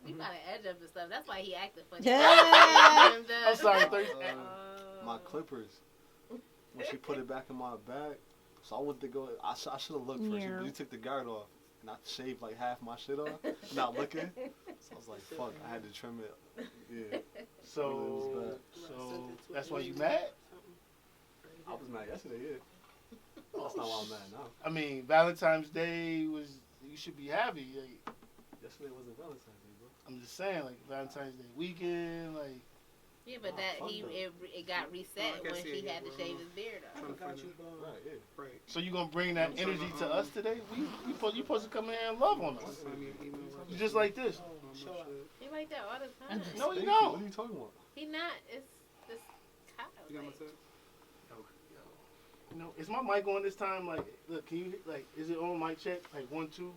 you gotta edge up and stuff. That's why he acted funny. Yeah. I'm sorry, my clippers. When she put it back in my bag, so I went to go. I should have looked first. Yeah. She took the guard off, and I shaved like half my shit off, not looking. So I was like, "Fuck!" I had to trim it. Yeah. So that's why you mad? I was mad yesterday. Yeah. That's not why I'm mad now. I mean, Valentine's Day was. You should be happy. Like, Yesterday wasn't Valentine's Day, bro. I'm just saying, like Valentine's Day weekend, like. Yeah, but it got reset when she had to shave his beard off. Right, yeah. Right. So you gonna bring that energy to us today? You supposed to come in here and love on us. You just like this. He like that all the time. No, you What don't. are you talking about? He not. It's this Kyle. You know, is my mic on this time? Like, look, can you is it on mic check? Like 1, 2.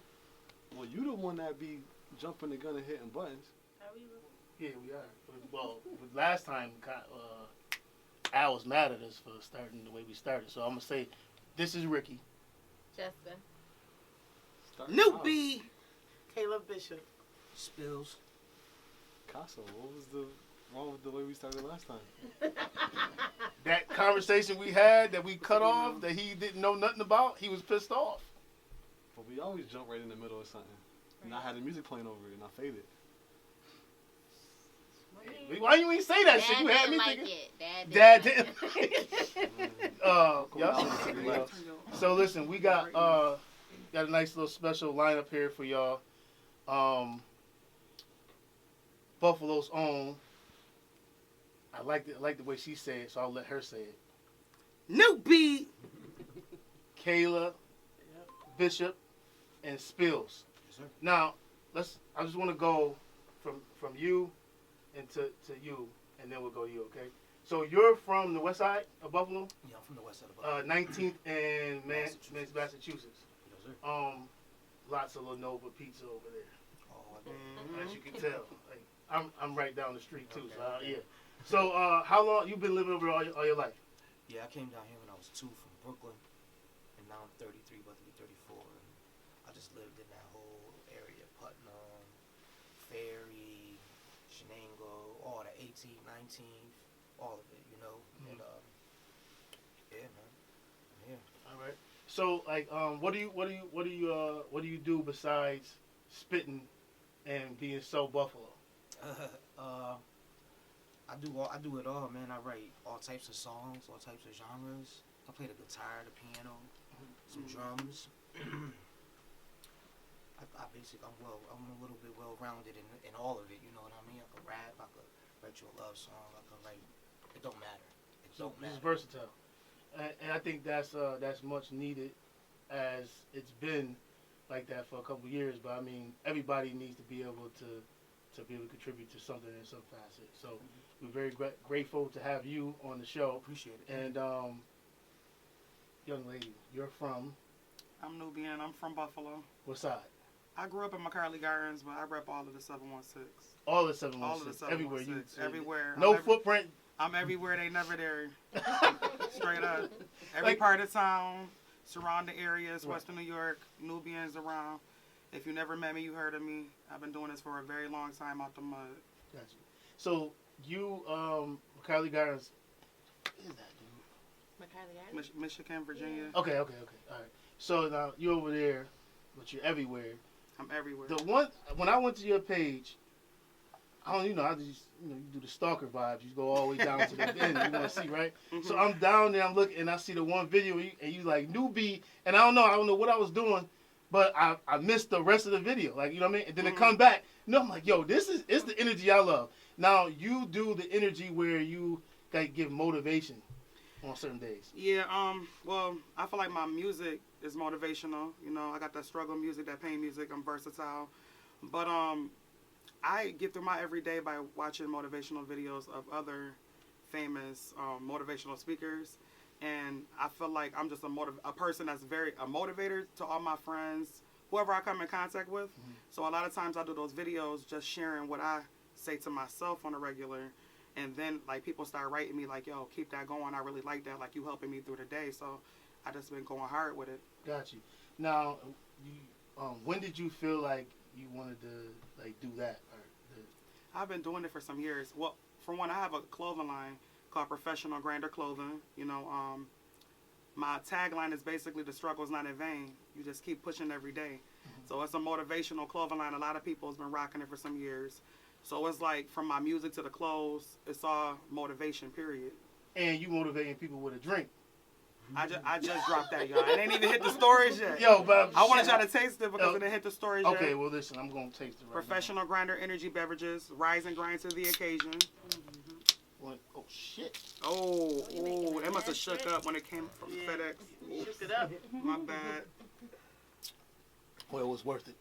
Well, you the one that be jumping the gun and hitting buttons. Yeah, we are. Well, last time, Al was mad at us for starting the way we started. So I'm gonna say, this is Ricky. Jessica. Nubian. Kalah Bishop. Spillz. Casa, what was wrong with the way we started last time? That conversation we had that we cut off, that he didn't know nothing about, he was pissed off. But we always jump right in the middle of something. And I had the music playing over it, and I faded. Why you ain't say that Dad shit? You had me didn't thinking. like it. Dad Dad didn't. Yeah. So listen, we got a nice little special lineup here for y'all. Buffalo's own. I like the way she said it, so I'll let her say it. Nubian. Kalah, Bishop, and Spillz. Yes, sir. Now, I just want to go from you and to you, and then we'll go to you, okay? So you're from the west side of Buffalo? Yeah, I'm from the west side of Buffalo. 19th and Massachusetts. Yes, sir. Lots of Lenovo pizza over there, Oh, as you can tell. Like, I'm right down the street too, so yeah. So how long you been living over all your life? yeah, I came down here when I was 2 from Brooklyn, and now I'm 33, about to be 34. And I just lived in that whole area, Putnam, Ferry, Shenango, all the 18th, 19th, all of it, you know. And yeah, man, I'm here. All right. So like, what do you do besides spitting and being so Buffalo? I do it all, man. I write all types of songs, all types of genres. I play the guitar, the piano, some drums. I'm a little bit well-rounded in all of it. You know what I mean? I can rap. I could write you a love song. I can write. It don't matter. It's versatile, and I think that's much needed, as it's been like that for a couple of years. But I mean, everybody needs to be able to contribute to something in some facet. So we're very grateful to have you on the show. Appreciate it. And young lady, you're from I'm Nubian. I'm from Buffalo. what side? I grew up in McCarley Gardens, but I rep all of the 716. All the 716. All of the 716. Everywhere. Everywhere. No footprint. I'm everywhere. They never there. Straight up. Every part of town, surrounding areas, Right. Western New York, Nubians around. If you never met me, you heard of me. I've been doing this for a very long time out the mud. Gotcha. So you, Kylie Gardens, what is that, dude? Michigan, Virginia. Okay. All right. So now you're over there, but you're everywhere. I'm everywhere. When I went to your page, I just you do the stalker vibes. You go all the way down to the end. You want to see, right? Mm-hmm. So I'm down there. I'm looking, and I see the one video, and you like newbie, and I don't know what I was doing, but I missed the rest of the video. Like, you know what I mean? And then it come back. I'm like, yo, it's the energy I love. Now you do the energy where you like give motivation on certain days. Yeah, well, I feel like my music is motivational. You know, I got that struggle music, that pain music. I'm versatile. But I get through my everyday by watching motivational videos of other famous motivational speakers. And I feel like I'm just a person that's a motivator to all my friends, whoever I come in contact with. Mm-hmm. So a lot of times I do those videos just sharing what I say to myself on a regular. And then, like, people start writing me, like, yo, keep that going. I really like that. Like, you helping me through the day. So I just been going hard with it. Got you. Now, when did you feel like you wanted to like do that? I've been doing it for some years. Well, for one, I have a clothing line called Professional Grinder Clothing. You know, my tagline is basically the struggle is not in vain. You just keep pushing every day. So it's a motivational clothing line. A lot of people has been rocking it for some years. So it's like from my music to the clothes, it's all motivation, period. And you motivating people with a drink. I just dropped that, y'all. It ain't even hit the stores yet. Yo, but I wanted y'all to taste it because it didn't hit the stores yet. Okay, well listen, I'm gonna taste it right Professional Grinder Energy Beverages, rise and grind to the occasion. What? Oh shit. Oh, that must have shook up when it came from FedEx. Shook it up. My bad. Well, it was worth it.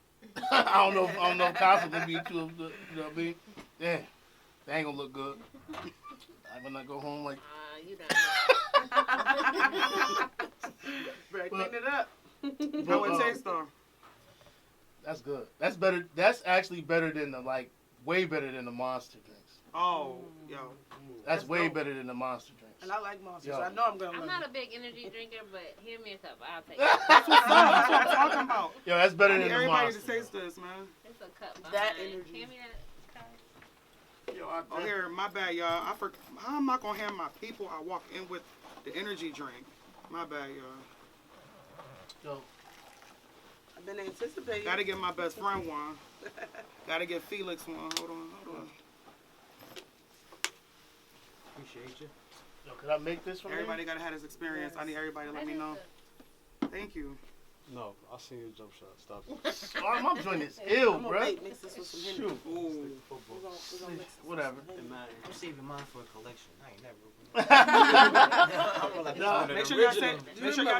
I don't know if Casa gonna be too, you know what I mean? Yeah, that ain't gonna look good. I'm gonna go home like. You don't. Better clean it up. How it tastes though? That's good. That's better. That's actually better than way better than the Monster drinks. Oh, yo. That's way better than the Monster drinks. And I like monsters. Yo. I know I'm gonna. I'm love not it. a big energy drinker, but give me a cup. I'll take it. That's what I'm talking about. Yo, that's better I than need the everybody Monster. to taste this, man. It's a cup. That behind. energy. Hand me that. Yo, Oh, here, my bad, y'all. How am I gonna have my people I walk in with the energy drink? My bad, y'all. Yo, I've been anticipating. Gotta get my best friend one. Gotta get Felix one. Hold on. Appreciate you. yo, could I make this from Everybody gotta have this experience. I need everybody to let me know. Thank you. No, I seen your jump shot. Stop it. here? Oh, my joint is ill, I'm bro. gonna mix this with some Henny. Shoot. Ooh. We're gonna mix this with Whatever. some Henny. I'm saving mine for a collection. I ain't never. Nah, Make sure y'all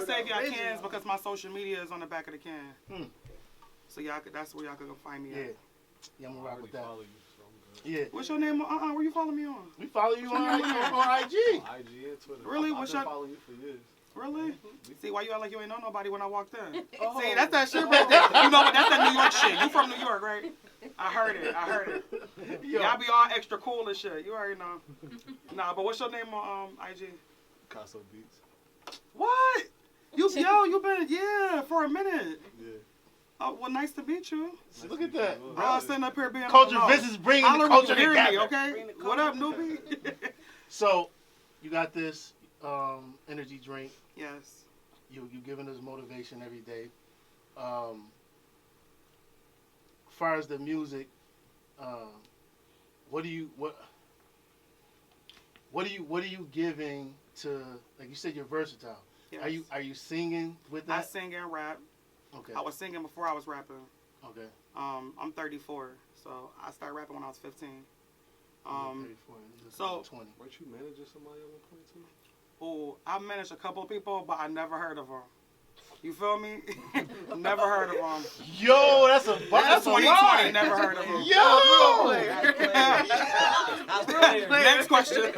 save y'all cans because my social media is on the back of the can. So that's where y'all can go find me Yeah. at. Yeah, I'm I gonna rock already with that. follow you, so I'm good. Yeah. What's your name? Where you follow me on? We follow you on IG. IG and Twitter. Really? I've What's been your- following you for years. Really? See, why you act like you ain't know nobody when I walked in? Oh. See, that's that shit right there. You know what? That's that New York shit. You from New York, right? I heard it. Yo. Y'all be all extra cool and shit. You already know. Nah, but what's your name on IG? Casa Beats. What? You been for a minute. Yeah. Oh, well, nice to meet you. See, look at that. I was sitting up here being Culture no. visits bringing Holler the when culture you hear me, together. okay? Bring the What up, culture newbie? So, you got this energy drink. Yes. You giving us motivation every day. As far as the music, what are you giving to? Like you said, you're versatile. Yes. Are you singing with I that? sing and rap. Okay. I was singing before I was rapping. Okay. I'm 34, so I started rapping when I was 15. 34, so- 20. Weren't you managing somebody at one point too? Oh, I managed a couple of people, but I never heard of them. You feel me? Never heard of them. Yo, that's a 2020, lie. never heard of them. Yo. Next question.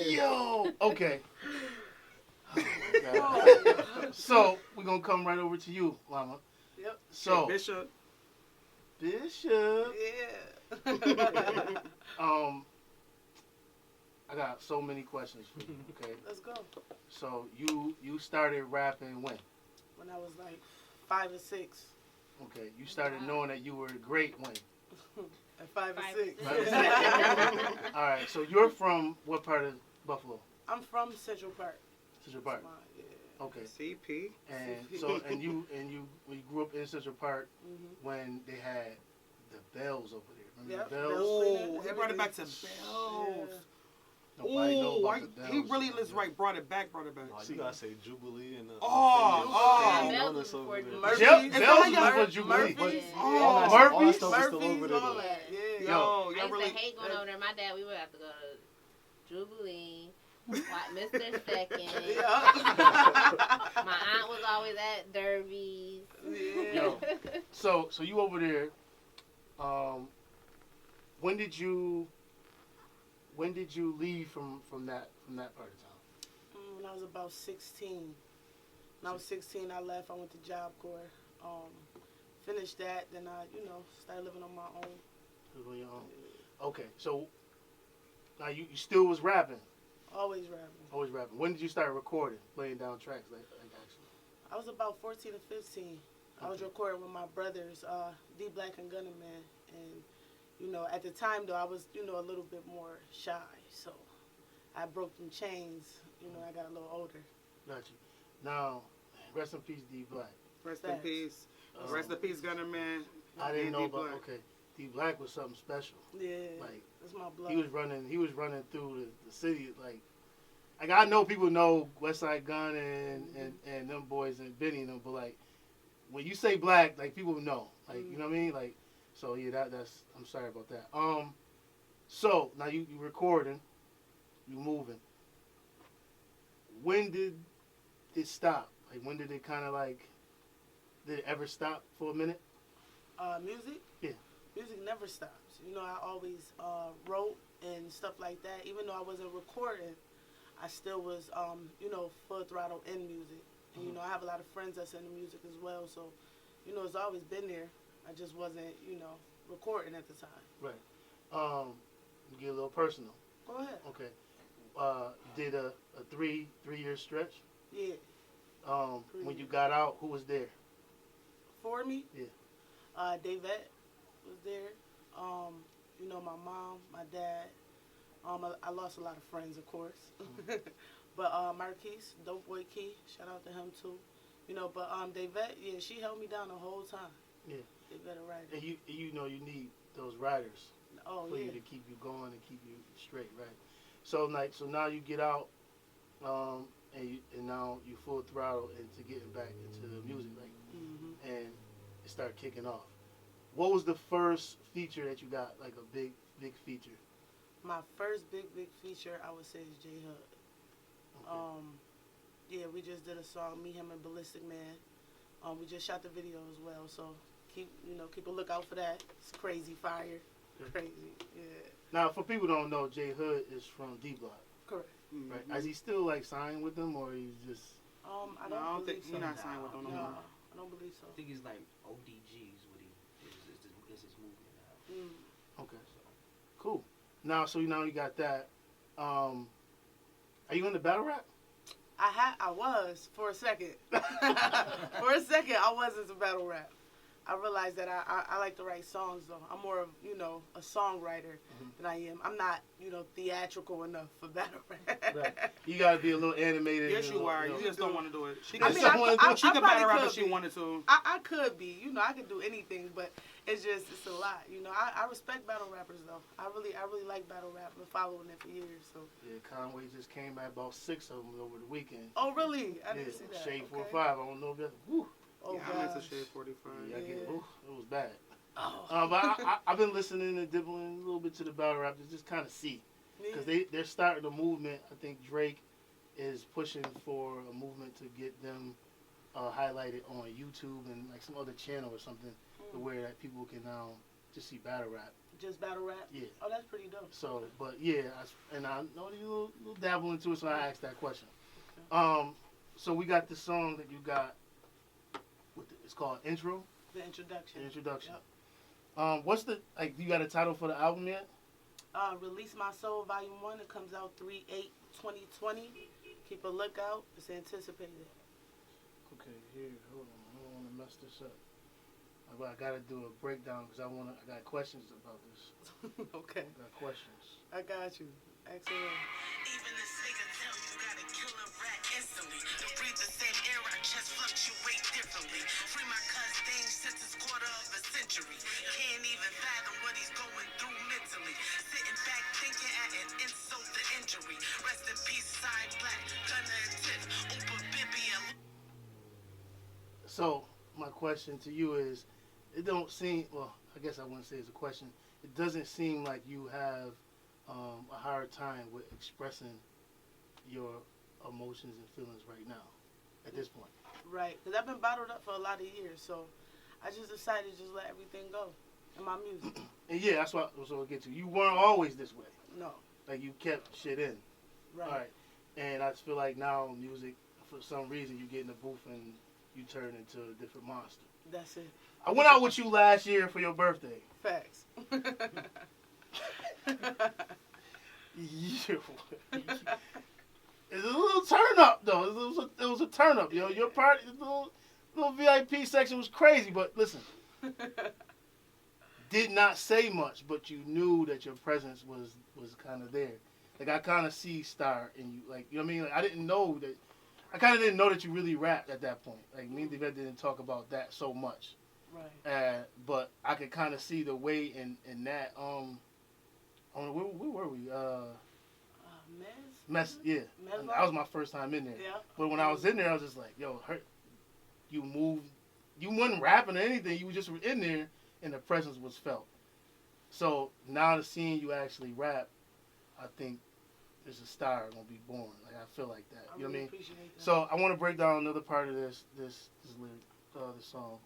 Yo. Okay. Oh my God. So we're gonna come right over to you, Mama. Yep. So Bishop. Bishop. Yeah. I got so many questions for you. Okay. Let's go. So you started rapping when? When I was like 5 or 6. Okay. You started knowing that you were great when? At 5 or 6. 5 or 6. All right. So you're from what part of Buffalo? I'm from Central Park. Central Park. Yeah. Okay. CP. And so when you grew up in Central Park when they had the bells over there. Remember the bells? Oh, he brought it back to bells. Yeah. Nobody know Oh, about the bells. he really is right. Brought it back. No, you gotta say Jubilee and Bells was over before there. Murphy's. Bells Is was that for Jubilee. Murphy's. Oh, All that Murphy's? stuff is still over Murphy's, there all though. that. Yeah. I Yo, used y'all to really. hate going over there. My dad, we would have to go to Jubilee, watch Mr. Second. Yeah. My aunt was always at Derby's. Yeah. Yo. So you over there. When did you leave from that part of town? When I was about 16. When I was 16, I left. I went to Job Corps. Finished that. Then I, started living on my own. On your own. Okay. So now you still was rapping. Always rapping. Always rapping. When did you start recording, laying down tracks like actually? I was about 14 or 15. I was recording with my brothers, D Black and Gunna Man, and you know, at the time though, I was, you know, a little bit more shy, so I broke them chains. You know, I got a little older. Got you. Now, rest in peace, D Black. Rest in peace. Rest in peace, Gunna Man. I didn't know D about. Black. Okay, D Black was something special. Yeah, Like that's my blood. he was running through the city like I know people know West Side Gun and them boys and Benny and them, but like when you say Black, like people know, like you know what I mean, like so yeah, that's I'm sorry about that. So now you recording, you moving. When did it stop? Like when did it kind of like did it ever stop for a minute? Music? Yeah. Music never stops. You know, I always wrote and stuff like that. Even though I wasn't recording, I still was, you know, full throttle in music. And, you know, I have a lot of friends that's into music as well. So, you know, it's always been there. I just wasn't, you know, recording at the time. Right. Get a little personal. Go ahead. Okay. Did a three-year stretch. Yeah. When you got out, who was there? For me? Yeah. Davette was there. You know, my mom, my dad. I lost a lot of friends, of course. But Marquise, Dope Boy Key, shout out to him too. You know, but Davette, yeah, she held me down the whole time. Yeah. Davette a rider. And you know you need those riders for yeah. you to keep you going and keep you straight, right? So now you get out, and now you full throttle into getting back into the music, like, and it started kicking off. What was the first feature that you got, like a big feature? My first big feature, I would say, is J Hood. Okay. Yeah, we just did a song, me, him, and Ballistic Man. We just shot the video as well, so keep a lookout for that. It's crazy fire, crazy, yeah. Now, for people who don't know, J Hood is from D Block. Correct. Right? Is he still like signed with them, or he's just? I don't think believe so. he's not signed with them no No, more. I don't believe so. I think he's like ODGs what he is his movement now. Okay. Cool. Now, so now you got that. Are you into battle rap? I was for a second. For a second, I was into battle rap. I realized that I like to write songs, though. I'm more of, you know, a songwriter than I am. I'm not, you know, theatrical enough for battle rap. Right. You got to be a little animated. Yes, you are. know. You just don't want to do it. She I could, mean, I she could battle rap could if she be. wanted to. I could be. You know, I could do anything, but it's a lot. You know, I respect battle rappers, though. I really like battle rap. I've been following it for years, so. Yeah, Conway just came back about 6 of them over the weekend. Oh, really? I didn't see that. Shade Okay. 4-5. I don't know if that's. Woo. Oh, Yeah, I'm into gosh. Shade 45. Yeah, I get it. Yeah. Ooh, it was bad. Oh. But I've been listening and dibbling a little bit to the battle rap to just kind of see. Because they're starting a movement. I think Drake is pushing for a movement to get them highlighted on YouTube and like some other channel or something to where that people can now just see battle rap. Just battle rap? Yeah. Oh, that's pretty dope. So, but yeah, I know you little dabble into it, so I asked that question. Okay. So we got the song that you got. It's called Intro. The introduction. The introduction. Yep. What's the you got a title for the album yet? Release My Soul Volume 1. It comes out 3/8/2020. Keep a lookout. It's anticipated. Okay, here, hold on. I don't want to mess this up. I got to do a breakdown because I got questions about this. Okay. I got questions. I got you. Excellent. Even this nigga tell you gotta kill a rat instantly. To breathe the same air, our chest fluctuate differently. Free my cuz thing since it's quarter of a century. Can't even fathom what he's going through mentally. Sitting back thinking at an insult to injury. Rest in peace, side black, Gunna and Tiff, Oompa Bibby and... So, my question to you is, it don't seem, well, I guess I wouldn't say it's a question. It doesn't seem like you have a hard time with expressing your emotions and feelings right now, at this point. Right. Because I've been bottled up for a lot of years, so I just decided to just let everything go in my music. And yeah, that's what I was going to get to. You weren't always this way. No. Like, you kept shit in. Right. All right. And I just feel like now music, for some reason, you get in the booth and you turn into a different monster. That's it. I went out with you last year for your birthday. Facts. It's a little turn up though. It was a turn up, yo. Your part, little VIP section was crazy, but listen, did not say much, but you knew that your presence was kind of there. Like I kind of see Star in you, like you know what I mean. Like I didn't know that. I kind of didn't know that you really rapped at that point. Like me and Devette didn't talk about that so much. Right. But I could kind of see the way in that. Where were we? Mess. Yeah. Mess That was my first time in there. Yeah. But when I was in there, I was just like, yo, you moved. You wasn't rapping or anything. You just were in there, and the presence was felt. So now to seeing you actually rap, I think there's a star gonna be born. Like I feel like that. You know what I mean? Appreciate that. So I want to break down another part of this lyric, this song.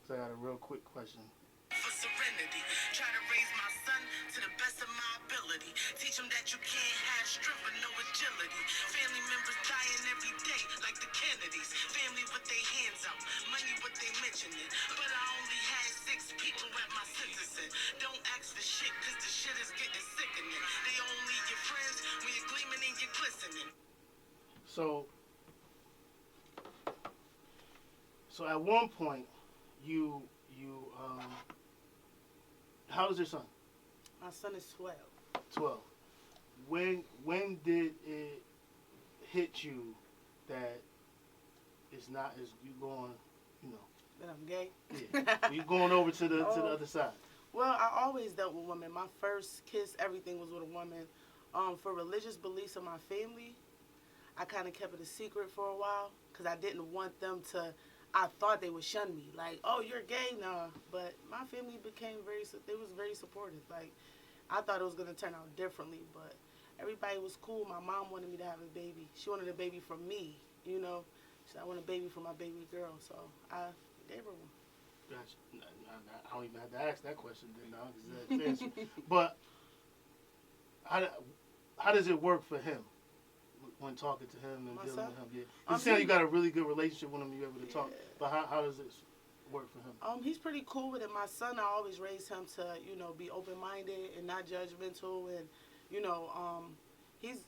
So I got a real quick question. For serenity, try to raise my son to the best of my ability. Teach him that you can't have strength but no agility. Family members dying every day like the Kennedys. Family with their hands out, money what they mentioning. But I only had 6 people at my sentencing. Don't ask for shit cause the shit is getting sickening. They only your friends when you're gleaming and you're glistening. So at one point, you how old is your son? My son is 12. 12. When did it hit you that it's not as you going, you know? That I'm gay? Yeah. You going over to the other side. Well, I always dealt with women. My first kiss, everything was with a woman. For religious beliefs of my family, I kind of kept it a secret for a while because I didn't want them to. I thought they would shun me, like, "Oh, you're gay, nah." But my family became they was very supportive. Like, I thought it was gonna turn out differently, but everybody was cool. My mom wanted me to have a baby. She wanted a baby from me, you know. She said, "I want a baby for my baby girl," so I gave her one. Gotcha. I don't even have to ask that question then, now, because that's the answer. But how does it work for him when talking to him and My dealing son? with him? Yeah. You saying you got a really good relationship with him, you're able to talk. But how does this work for him? He's pretty cool with it. My son, I always raised him to, you know, be open-minded and not judgmental, and, you know, he's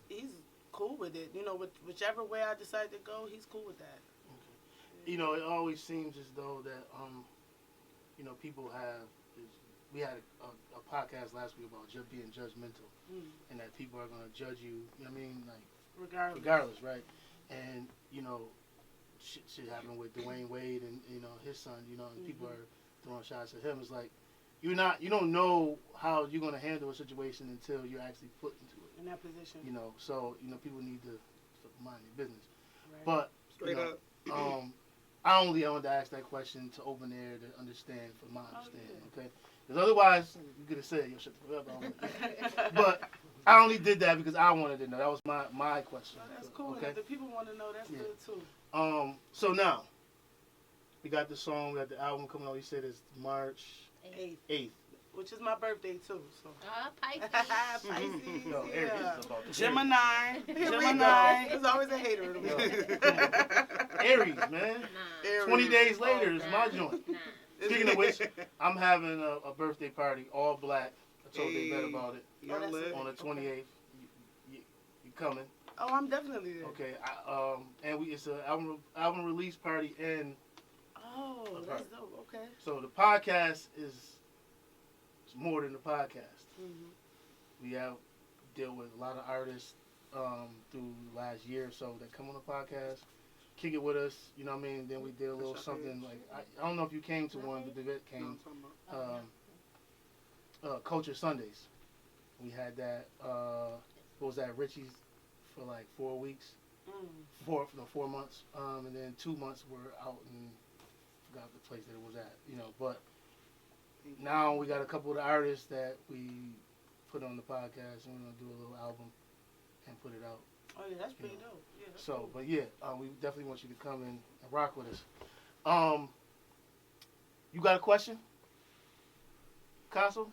cool with it. You know, whichever way I decide to go, he's cool with that. Okay. You know, it always seems as though that you know, people we had a podcast last week about just being judgmental, and that people are gonna judge you. You know what I mean? Like regardless, right? And you know, shit happened with Dwayne Wade and you know his son. You know, and people are throwing shots at him. It's like you don't know how you're gonna handle a situation until you're actually put into it. In that position. You know, so you know people need to mind their business. Right. But Straight up. I wanted to ask that question to open air to understand, for my understanding, okay? Because otherwise, you could have said, yo, shut the fuck up. But I only did that because I wanted to know. That was my question. Oh, that's cool. Okay? If the people want to know, that's good too. So now, we got the song, we got the album coming out. You said it's March 8th. Which is my birthday too. So. Pisces. Pisces. No, Aries is about to Gemini. Gemini. There's always a hater in the world. Aries, man. Aries. 20 days later is my Nah. joint. Nah. Speaking of which, I'm having a birthday party, all black. I told Devette about it. You're that's lit. it. On the 28th. You coming. Oh, I'm definitely there. Okay. And it's an album release party, and Oh, that's dope. Okay. so the podcast is more than the podcast. We have dealt with a lot of artists through the last year or so that come on the podcast, kick it with us. You know what I mean? Then we did a little something like I don't know if you came to one, but Devette No, came. I'm talking about- Culture Sundays. We had that. What was that? Richie's for like 4 weeks, 4 months, and then 2 months we're out and forgot the place that it was at. You know, but now we got a couple of the artists that we put on the podcast, and we're gonna do a little album and put it out. Oh yeah, that's pretty dope. Yeah. That's So, cool. but yeah, we definitely want you to come in and rock with us. You got a question, Castle?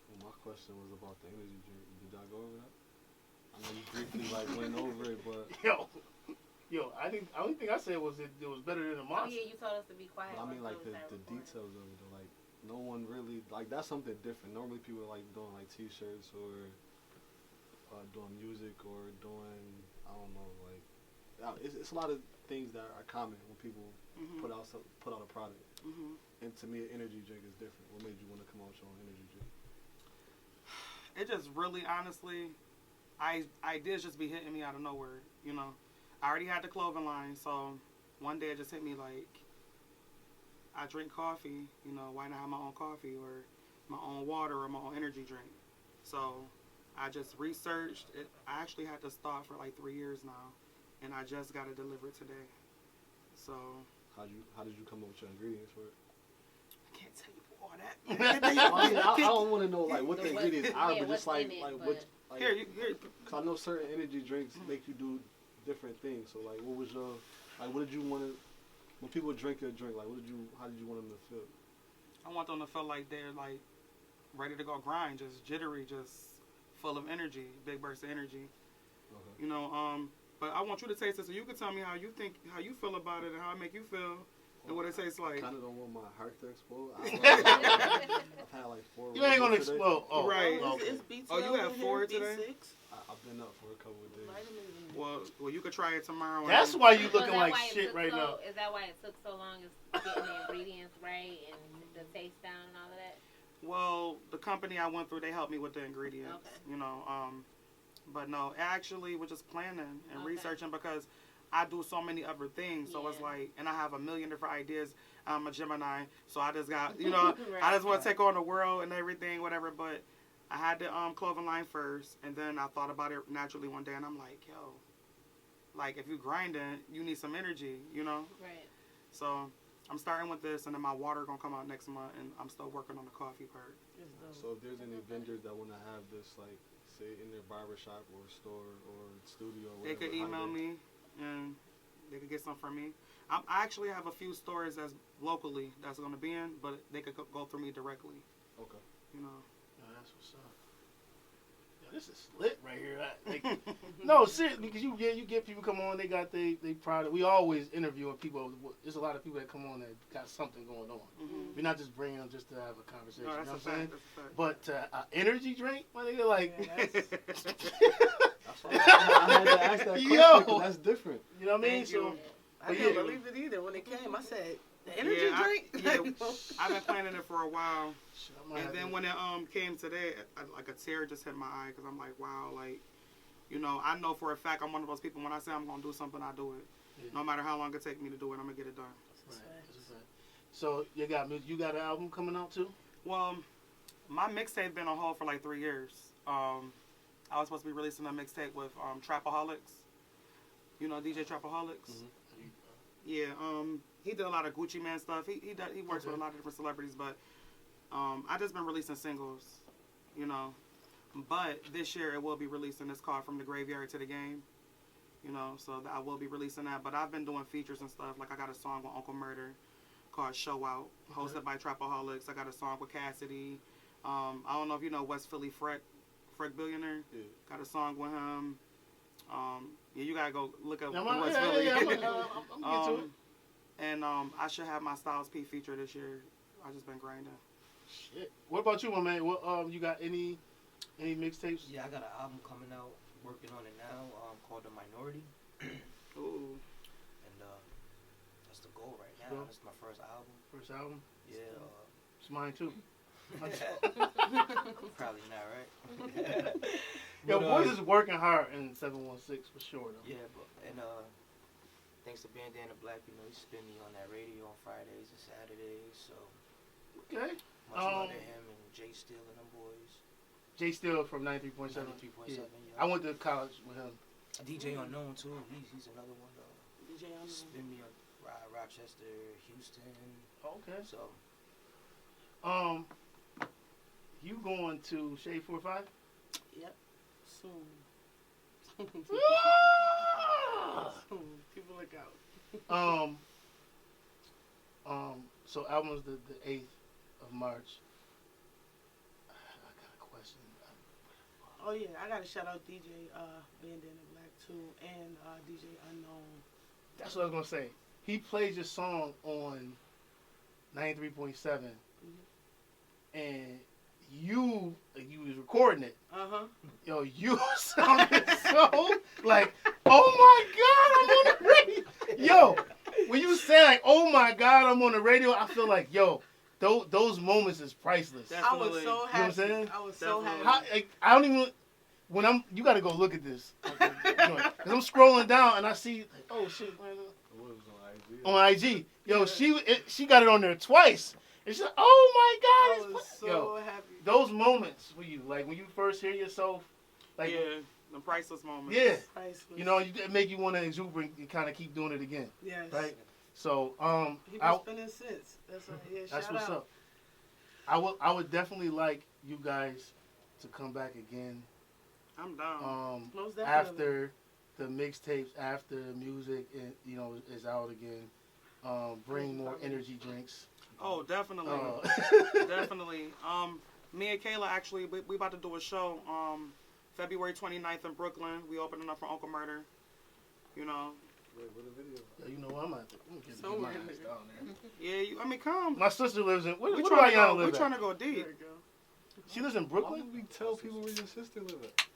Well, my question was about the energy drink. Did y'all go over that? I know you briefly went over it, but I think the only thing I said was it was better than a Oh monster. yeah, you told us to be quiet. I mean while like we the was recording. details of it. Like no one really that's something different. Normally people like doing like T-shirts or doing music or doing I don't know like it's a lot of things that are common when people Mhm. put out a product. Mhm. And to me, an energy drink is different. What made you want to come out with your own energy drink? It just really, honestly, ideas just be hitting me out of nowhere. You know, I already had the clothing line, so one day it just hit me like, I drink coffee. You know, why not have my own coffee or my own water or my own energy drink? So I just researched it. I actually had to start for like 3 years now, and I just got it delivered today. So How did you come up with your ingredients for it? I can't tell you all that. Well, I mean, I don't want to know like what the ingredients are, yeah, but just what's like in it, like but- what like. Here, Cause I know certain energy drinks make you do different things. So like, what was your what did you want to when people drink your drink? Like, how did you want them to feel? I want them to feel like they're like ready to go grind, just jittery, just full of energy, big burst of energy. Okay. You know, but I want you to taste it so you can tell me how you feel about it and how it make you feel and what it tastes I like. kind of don't want my heart to explode. I've had like 4. You ain't gonna Red Bulls today. explode. Oh, Right. okay. It's B12 Oh, you had in 4 here, today? B6. I've been up for a couple of days. Vitamins in here. Well, you could try it tomorrow. That's and- why you So is looking that like why it shit took right so, now. Is that why it took so long? Is getting the ingredients right and the taste down and all of that? Well, the company I went through, they helped me with the ingredients. Okay. You know, but no, actually, we're just planning and Okay. researching because I do so many other things. So it's Yeah. like, and I have a million different ideas. I'm a Gemini, so I just got, you know, I Right. just want to take on the world and everything, whatever. But I had the clothing line first, and then I thought about it naturally one day, and I'm like, yo, like if you grinding, you need some energy, you know. Right. So I'm starting with this, and then my water gonna come out next month, and I'm still working on the coffee part. It's dope. So if there's any vendors that want to have this, like, say in their barbershop or store or studio, or They whatever, could how email they- me, and they could get some from me. I actually have a few stores that's locally that's gonna be in, but they could go through me directly. Okay. You know. Oh, that's what's up. Yo, this is lit right here. Like, no, seriously, because you get people come on, they got they product. We always interviewing people. There's a lot of people that come on that got something going on. Mm-hmm. We're not just bringing them just to have a conversation. No, You that's know a what I'm saying? fact. That's a fact. But energy drink, my nigga, like, Yeah, that's- That's why I had to ask that question Yo. because that's different. you know what I mean? Thank you. So, I But didn't yeah. believe it either when it came. I said, the energy Yeah, drink? I've been planning it for a while, shit, I might have and then to- when it came today, like a tear just hit my eye because I'm like, wow, like, you know, I know for a fact I'm one of those people. When I say I'm gonna do something, I do it. Yeah. No matter how long it takes me to do it, I'm gonna get it done. Right, that's a fact. So you got an album coming out too? Well, my mixtape been on hold for like 3 years. I was supposed to be releasing a mixtape with Trapaholics. You know DJ Trapaholics? Mm-hmm. Yeah, he did a lot of Gucci Man stuff. He works with a lot of different celebrities, but I just been releasing singles, you know. But this year it will be releasing. It's called From the Graveyard to the Game, you know. So I will be releasing that. But I've been doing features and stuff. Like I got a song with Uncle Murder called Show Out, hosted by Trapaholics. I got a song with Cassidy. I don't know if you know West Philly Freck Billionaire. Yeah. Got a song with him. Yeah, you gotta go look up I'm West Philly. I'm get to it. And I should have my Styles P feature this year. I just been grinding. Shit. What about you, my man? What you got any mixtapes? Yeah, I got an album coming out, working on it now, called The Minority. Ooh. And that's the goal right now. Sure. That's my first album. First album? Yeah. It's mine too. Probably not, right? Yo, But, boys is working hard in 716 for sure though. Yeah, but thanks to Bandana Black, you know, he spin me on that radio on Fridays and Saturdays. So Okay. much love to him and Jay Steele and them boys. Jay Steele from 93.7. 93.7. Yeah. Yeah. I went to college with him. DJ Unknown too. He's another one though. DJ Unknown. Spin me on Rochester, Houston. Okay. So You going to Shade 45? Yep. Soon. Soon. People look out. So album's the 8th of March. I got a question. Oh yeah, I gotta shout out DJ Bandana Black too, and DJ Unknown. That's what I was gonna say. He plays your song on 93.7, and you was recording it. Yo, you sounded so like, oh my God, I'm on the radio. Yo, when you say like, "Oh my God, I'm on the radio," I feel like, yo, those moments is priceless. That- I was so happy. You know what I'm saying? I was so Definitely. happy. How, like, I don't even. When you gotta go look at this. Cause I'm scrolling down and I see, like, oh shit, man, What was on IG. Yo, she got it on there twice. And she's like, oh my I God. was so Yo, happy. those moments for you, like when you first hear yourself, like, Yeah, the priceless moments. yeah, Priceless. you know, it make you want to exuberate and kind of keep doing it again, Yes. right? So, He been spinning since. That's right. Yeah, that's shout what's out. up. I would definitely like you guys to come back again. I'm down. Most definitely. After the mixtapes, after the music, is out again. Bring more energy drinks. Oh, definitely. Definitely. Me and Kalah actually, we about to do a show February 29th in Brooklyn. We opening up for Uncle Murder. You know. Wait, what a video? Yeah, you know what, I'm gonna get Somewhere my in ass there. down Yeah, I mean, come. there. My sister lives in. Where We do trying to Ayana go. live We trying at? to go There deep. you go. She lives in Why Brooklyn. would we tell people where your sister live at?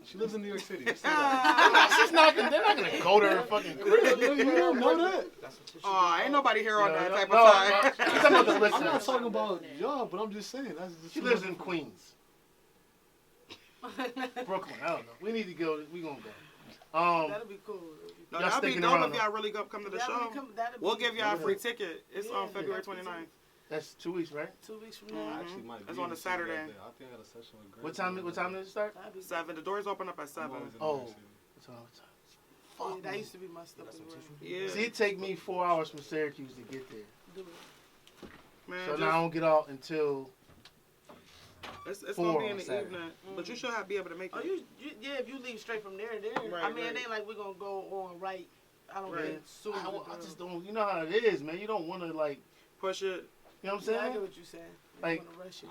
She lives in New York City. Just say that. She's not. They're not gonna go to her fucking crib. You don't know that. Oh, ain't nobody here on Yeah, that type no, of time. I'm talking about the I'm listeners. not talking about y'all, but I'm just saying. That's just She lives in Queens, Brooklyn. I don't know. We need to go. We gonna go. That'll be cool. No, Y'all that'd be sticking dope around, if y'all really come to the That'll show. be- We'll give y'all a Yeah. free ticket. It's on Yeah. February Yeah. 29th. That's 2 weeks, right? 2 weeks from I now. actually might It's be on in a the city that Saturday. day. I think I got a session with Grace. What time does it start? That'd be 7. The doors open up at I'm 7. always in New Oh. York City. What time? Yeah, Fuck. that me. used to be my stuff as well. Yeah. See, it take me 4 hours from Syracuse to get there, Do it. Man, so just, now I don't get out until. it's 4 gonna be in on the Saturday. evening, but you should be able to make Oh, it. yeah, if you leave straight from there, Right, I mean, right. it ain't like we're gonna go on right. I don't Right. think soon. I just don't. You know how it is, man. You don't want to like. Push it. You know what I'm Yeah, I saying? get what you're saying. You Like, wanna rush it.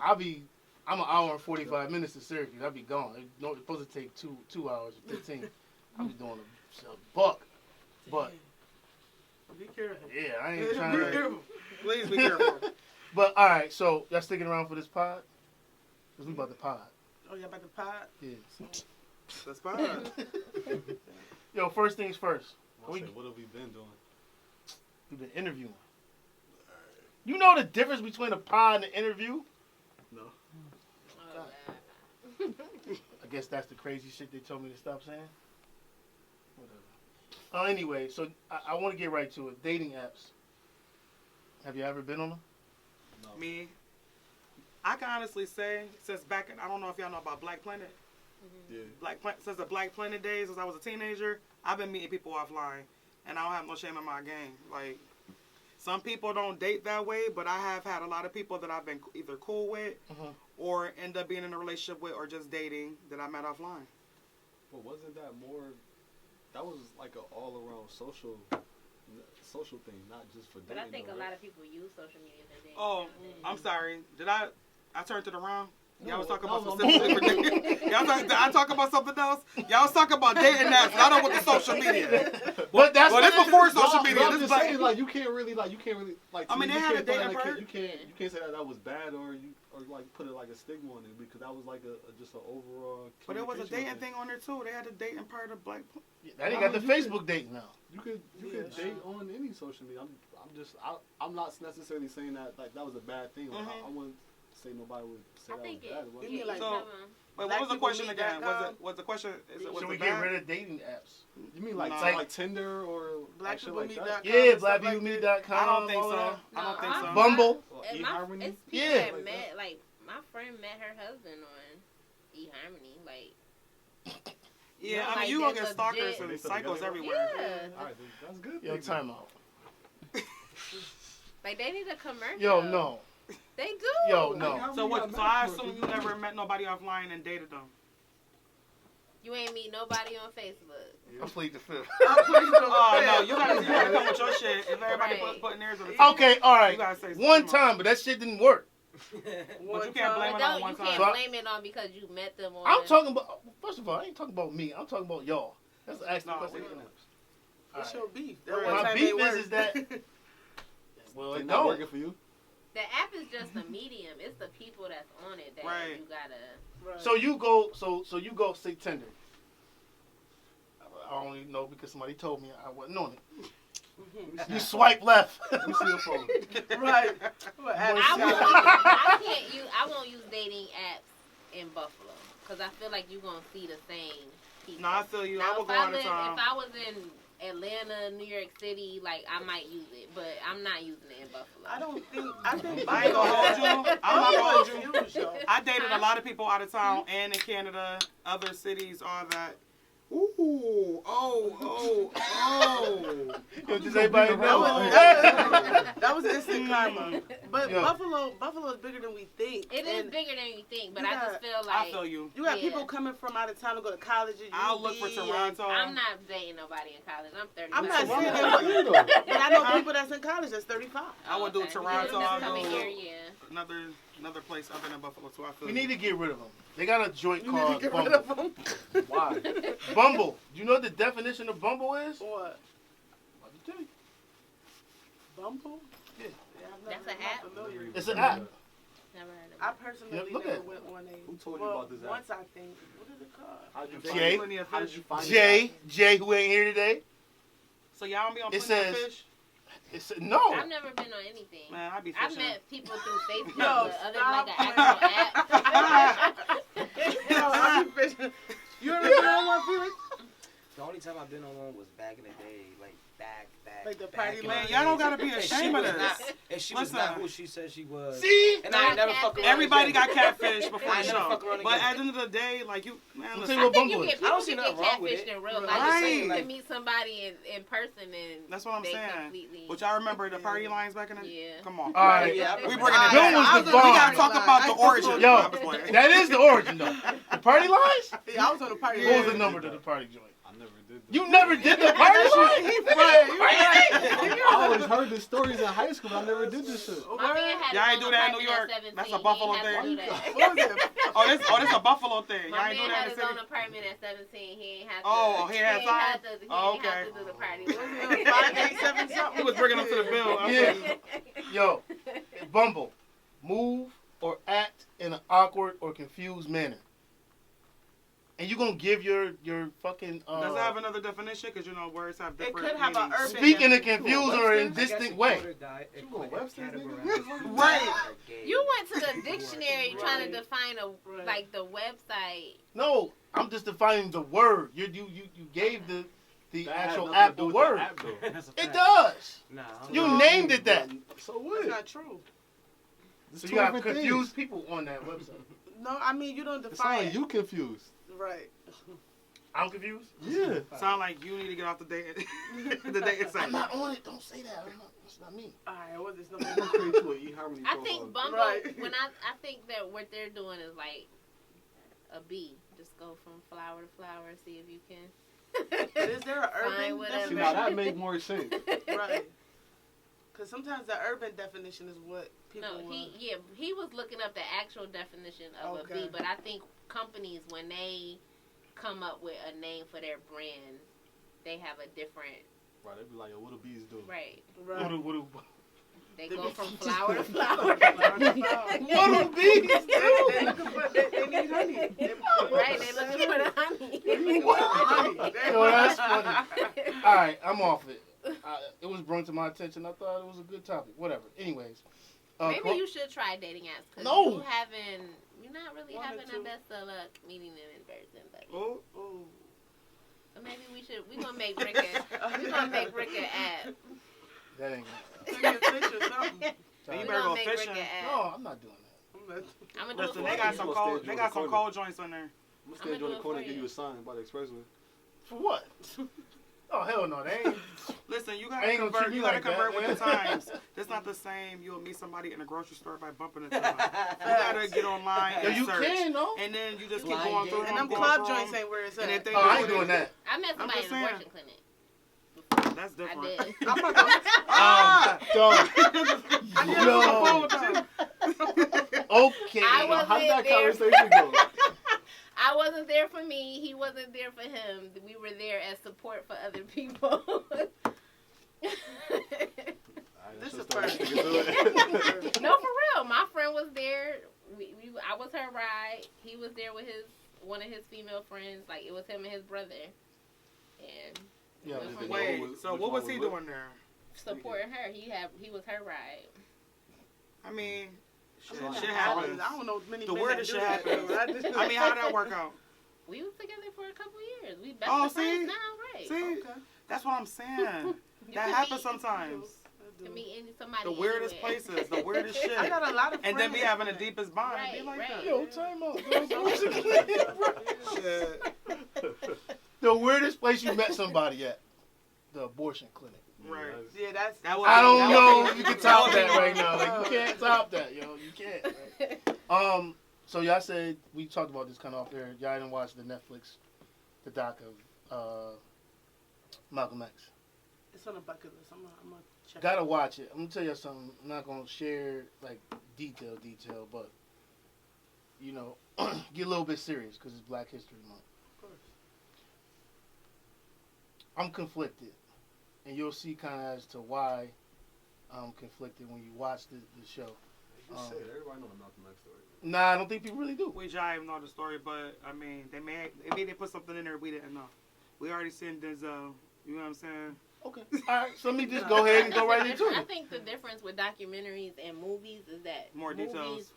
I'm an hour and 45 minutes to Syracuse. I'll be gone. It's supposed to take 2 hours and 15. I'll be doing a buck. But Damn. Be careful. yeah, I ain't Be trying to. careful. Please be careful. But all right, so y'all sticking around for this pod? Cause we about to pod. Oh, y'all about to pod? Yeah. That's fine. Yo, first things first. I say, what have we been doing? We've been interviewing. You know the difference between a pod and an interview? No. Oh, God. I guess that's the crazy shit they told me to stop saying. Whatever. Anyway, so I want to get right to it. Dating apps. Have you ever been on them? No. Me, I can honestly say, since back in, I don't know if y'all know about Black Planet. Yeah. Since the Black Planet days, since I was a teenager, I've been meeting people offline, and I don't have no shame in my game. Like, some people don't date that way, but I have had a lot of people that I've been either cool with, or end up being in a relationship with, or just dating that I met offline. But wasn't that more? That was like an all-around social thing, not just for dating. But I think though, a right? lot of people use social media for dating. Oh, I'm sorry. Did I turned it around? Y'all was talking about no, specifically for dating. Did I talk about something else? Y'all was talking about dating apps. I don't want the social media. But that's Well, what this before social No, media. but I'm This just like, saying, like you can't really like I mean, me, they you had a can't put dating it, like, part. you can't say that was bad or like put it like a stigma on it because that was like just an overall. but there was a communication dating thing on there too. They had a dating part of Black. That ain't got the Facebook dating now. You could date on any social media. I'm not necessarily saying that like that was a bad thing. Like, I wouldn't say nobody would say I that think was bad. it. Was You mean like- So- Wait, Black what was the people question meet again? .com? Was the question? Was Should we it get bad? rid of dating apps? You mean like No. like Tinder or Black like shit people like meet that? .com Yeah, and stuff like that. blackpeoplemeet.com. I don't think all so. that. I don't think so. Bumble. And eHarmony? it's people Yeah. that met, like, my friend met her husband on eHarmony. Like, Yeah, I Like, mean, you gonna there's get stalkers legit- and They still psychos together? everywhere. yeah. All right, that's good. Yo, time out. Like, they need a commercial. Yo, no. They do. Yo, no. So what? So I assume you never met nobody offline and dated them. You ain't meet nobody on Facebook. I plead the fifth. Oh no, you gotta come with your shit. If everybody Right. putting theirs on the table. Okay, all right. You gotta say One something. time, but that shit didn't work. But you can't blame But it on don't, one you time. can't So I- blame it on because you met them on. I'm talking about. First of all, I ain't talking about me. I'm talking about y'all. That's actually No, question. we- What's your beef? Right. That one My time beef ain't work. is that. Well, It's it not don't. working for you. The app is just a medium. It's the people that's on it that Right. you gotta. Right. So you go. So you go. Say Tinder. only know because somebody told me I wasn't on it. You swipe left. Let me see your phone. Right. I won't use dating apps in Buffalo because I feel like you're gonna see the same people. No, I feel you. Now, I will go out of town. if I was in Atlanta, New York City, like I might use it, but I'm not using it in Buffalo. I think I ain't gonna hold you. I'm not gonna hold you. confused, though. I dated a lot of people out of town and in Canada, other cities, all that. Ooh, oh. Yo, does everybody know? That was instant karma. But Yo. Buffalo is bigger than we think. It is And bigger than you think, but you I just feel I like feel you. You got Yeah. people coming from out of town to go to college. At I'll look for UB, Toronto. I'm not dating nobody in college. I'm 35. I'm not Toronto. saying Toronto. that, but I know people that's in college that's 35. I would do Okay. Toronto. Yeah, I'll that's coming do here, yeah. another place other than Buffalo too. I feel We you. need to get rid of them. They got a joint You need called to get rid Bumble. of them. Why? Bumble. Do you know what the definition of Bumble is? What? I'll tell you. Bumble? Yeah. That's an I'm not app? familiar. It's an app. Never heard of I it. personally Yeah, look never at it. went on a. Who told you well, about this app? Once I think. What is it called? How'd you Jay? find Plenty of How did fish. you find Jay, who ain't here today. So y'all don't be on It Plenty of says- Fish? It's no. I've never been on anything. Man, I be I've fishing. met people through Facebook, Yo, but other than stop like an actual app. Yo, I be fishing. You ever been on one, Felix? The only time I've been on one was back in the day, like back. Like the back party in line? the Y'all don't days. gotta be And she ashamed of was this. not- And she was Listen. not who she said she was. See? And I ain't never fuck around. Everybody again. got catfish before I the never show. fuck around But again. at the end of the day, like you, man, I'll listen, tell you I what think you Bumble get is. I don't people see can nothing get wrong with catfished it. in real life. Right. You can meet somebody in person and that's what I'm they saying. completely. But y'all remember the party lines back in the Yeah. Come on. All right. Yeah, We bringing it Alright, back. was I the on We bomb. gotta talk party about line. the origin. Yo, I'm just playing. that is the origin though. The party lines? Yeah, I was on the party. What was line. the number to the party joint? I never did that. You never did the party line? He fried. I always heard the stories in high school, but I never did this shit. My man had Y'all his ain't own do that in apartment New York. at 17. That's a He Buffalo ain't have to thing. do that. What was it? Oh, this a Buffalo thing. Y'all My ain't do man that had in his the city. own apartment at 17. He ain't have to. Oh, he had time? He Oh, ain't have okay. to do the party. 5, 8, 7 something. He was bringing them to the bill. I Yeah. feel you. Yo, Bumble. Move or act in an awkward or confused manner. And you gonna give your fucking Does it have another definition? Because you know words have It different could have an meanings. urban. speaking in confused or in I guess distinct it way. could have You go Webster's, nigga? categorized Right. as gay. You went to the dictionary trying to Right. define Right. like the website. No, I'm just defining the word. You gave the That had actual nothing to app do the with word. the app, though. That's a It fact. does. Nah, I don't You know. named it that. So That's what? not true. It's So two you got different confused things. people on that website. No, I mean you don't It sounds define like you confused. Right. I'm confused. Yeah. Sound like you need to get off the date. The date is I'm not on it. Don't say that. That's not me. All right, what is I'm gonna create you an eHarmony I profile. think Bumble. Right. I think that what they're doing is like a bee. Just go from flower to flower. See if you can. But is there an Fine, urban whatever. See, now that definition? make more sense. Right. Because sometimes the urban definition is what people. No, he was looking up the actual definition of a Okay. bee, but I think companies when they come up with a name for their brand, they have a different Right, they'd be like, yo, what do bees do? right. Right. They They go be- from flower to flower. What do bees They do? looking for they need honey. Right, they looking for the honey. Yo, that's funny. All right, I'm off it. It was brought to my attention. I thought it was a good topic. Whatever. Anyways. Maybe you should try dating apps because No. you're not really One or having the two. best of luck meeting them in person, buddy. Oh, Ooh. So maybe we're gonna make Rick an app. That ain't Maybe a fish or something. You We're better gonna go make Rick fishing. an app. No, I'm not doing that. I'm gonna do listen, it they for got you. some You cold. gonna They stay got some in cold joints in there. I'm gonna I'ma stand on do the it corner for and give you. you a sign by the expressway. For what? Oh, hell no. They ain't. Listen, you I gotta ain't gonna convert. treat You me gotta like that, convert with the man. times. That's not the same. You'll meet somebody in a grocery store by bumping into them. You gotta get online Yo, and you search, can, no? and then you just keep Blind going through date. them. And them going club through joints them. ain't where it's And at. if they Oh, I do ain't it- doing that. I met somebody just in an saying. abortion clinic. That's I different. did. I'm not going. Dog. I need Yo. to phone with you. Okay. I Now, wasn't how did that there. conversation go? I wasn't there for me. He wasn't there for him. We were there as support for other people. This is No, No, for real. My friend was there. I was her ride. He was there with one of his female friends. Like, it was him and his brother. and Yeah, went from Wait, there. Wait, so what was he doing there? Supporting her. He was her ride. I mean, shit I happens. don't know many The men weirdest that do shit that. happens. I mean, how did that work out? We was together for a couple years. We best Oh, of friends see? now, right? See, Okay. that's what I'm saying. You That can happens meet- sometimes. To meet somebody The weirdest anywhere. places, the weirdest shit. I got a lot of friends. And then be having the deepest bond. Right, and be like right. that. Yo, time out. Yeah. The weirdest place you met somebody at? The abortion clinic. Right. Yeah, that's. That would I be- don't that know would if be- you can that top would be that right one. now. Like, you can't top that, yo. You can't. Right? So y'all said we talked about this kind of off air. Y'all didn't watch the Netflix, the doc of Malcolm X. It's on the bucket list. I'm gonna check. Gotta watch it. I'm gonna tell you something. I'm not gonna share like detail, but you know, get a little bit serious because it's Black History Month. Of course. I'm conflicted, and you'll see kind of as to why I'm conflicted when you watch the show. Just say it. Everybody know the Malcolm X story. Nah, I don't think people really do. We jive know the story, but I mean, maybe they put something in there we didn't know. We already seen Denzel. You know what I'm saying? Okay. All right. So let me just go ahead and go right into I it. think the difference with documentaries and movies is that More movies details.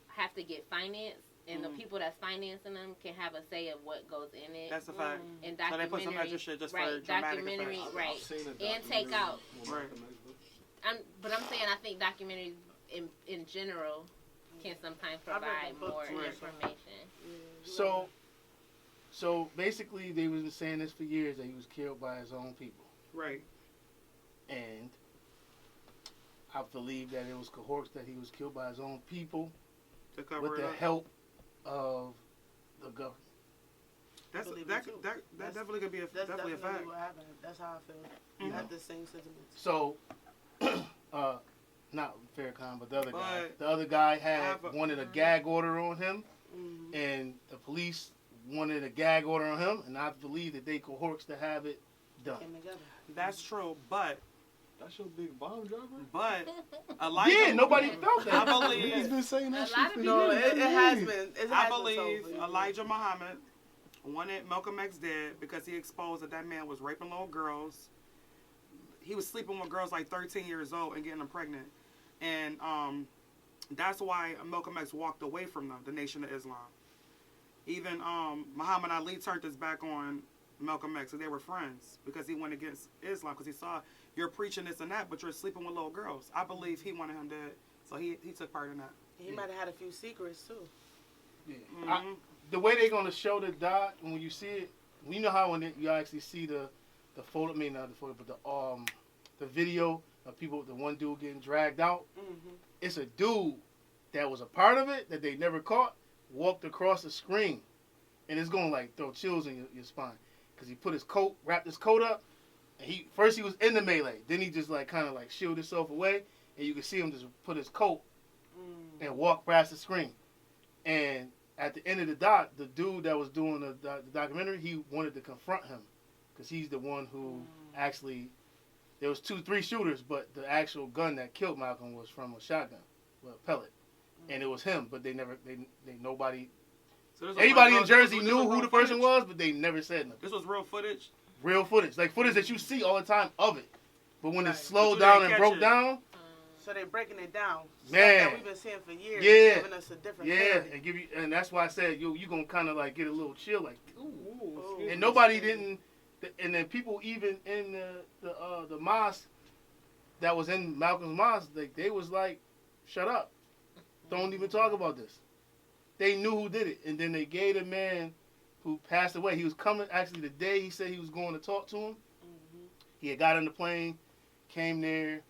have to get financed, and the people that's financing them can have a say of what goes in it. That's a fact. And So they put some extra documentaries, shit just right? for dramatic Documentary, effect. right? I've seen a And take documentary out. on Malcolm X, but But I'm saying I think documentaries in general can sometimes I read provide the book more too. information. So basically, they was saying this for years that he was killed by his own people, Right. and I believe that it was cohorts that he was killed by his own people To cover with it the up. help of the government. That's believe that it too. that That's- definitely could be a That's definitely a fact. what happened. That's how I feel. Mhm. I have the same sentiments. So, not Farrakhan, but the other guy. But The other guy had have a- wanted a gag order on him, Mm-hmm. and the police wanted a gag order on him, and I believe that they cohorts to have it done. Came together. that's true, but that's your big bomb dropper. Elijah. Yeah, nobody felt I that. believe. He's been saying A that lot shit of for people- No, years. it has been. It I has been believe so, but- Elijah Muhammad wanted Malcolm X dead because he exposed that man was raping little girls. He was sleeping with girls like 13 years old and getting them pregnant, and that's why Malcolm X walked away from the Nation of Islam. Even Muhammad Ali turned his back on Malcolm X, and they were friends because he went against Islam because he saw you're preaching this and that, but you're sleeping with little girls. I believe he wanted him dead, so he took part in that. He might have had a few secrets too. Yeah. Mhm. The way they're gonna show the doc, when you see it, you know how when you actually see the photo, I mean not the photo, but the video of people, the one dude getting dragged out. Mm-hmm. It's a dude that was a part of it that they never caught, walked across the screen, and it's gonna like throw chills in your spine because he put his coat, wrapped his coat up, and he was in the melee, then he just like kind of like shielded himself away, and you can see him just put his coat and walk past the screen, and at the end of the doc, the dude that was doing the documentary, he wanted to confront him because he's the one who actually. There was 3 shooters, but the actual gun that killed Malcolm was from a shotgun, a pellet, and it was him. But they nobody. So this was Everybody real- in Jersey this knew was who real the person footage? was, but they never said nothing. This was real footage. Real footage, like footage that you see all the time of it, but when Right. it slowed But you down didn't and catch broke it. down, So they're breaking it down. Stuff Man. that we've been seeing for years. Yeah. Giving us a different yeah, clarity. and give you, and that's why I said you gonna kind of like get a little chill, like ooh. Ooh. And nobody didn't, and then people even in the mosque that was in Malcolm's mosque, they was like, shut up, don't even talk about this. They knew who did it, and then they gave the man who passed away. He was coming actually the day he said he was going to talk to him. Mm-hmm. He had got on the plane, came there,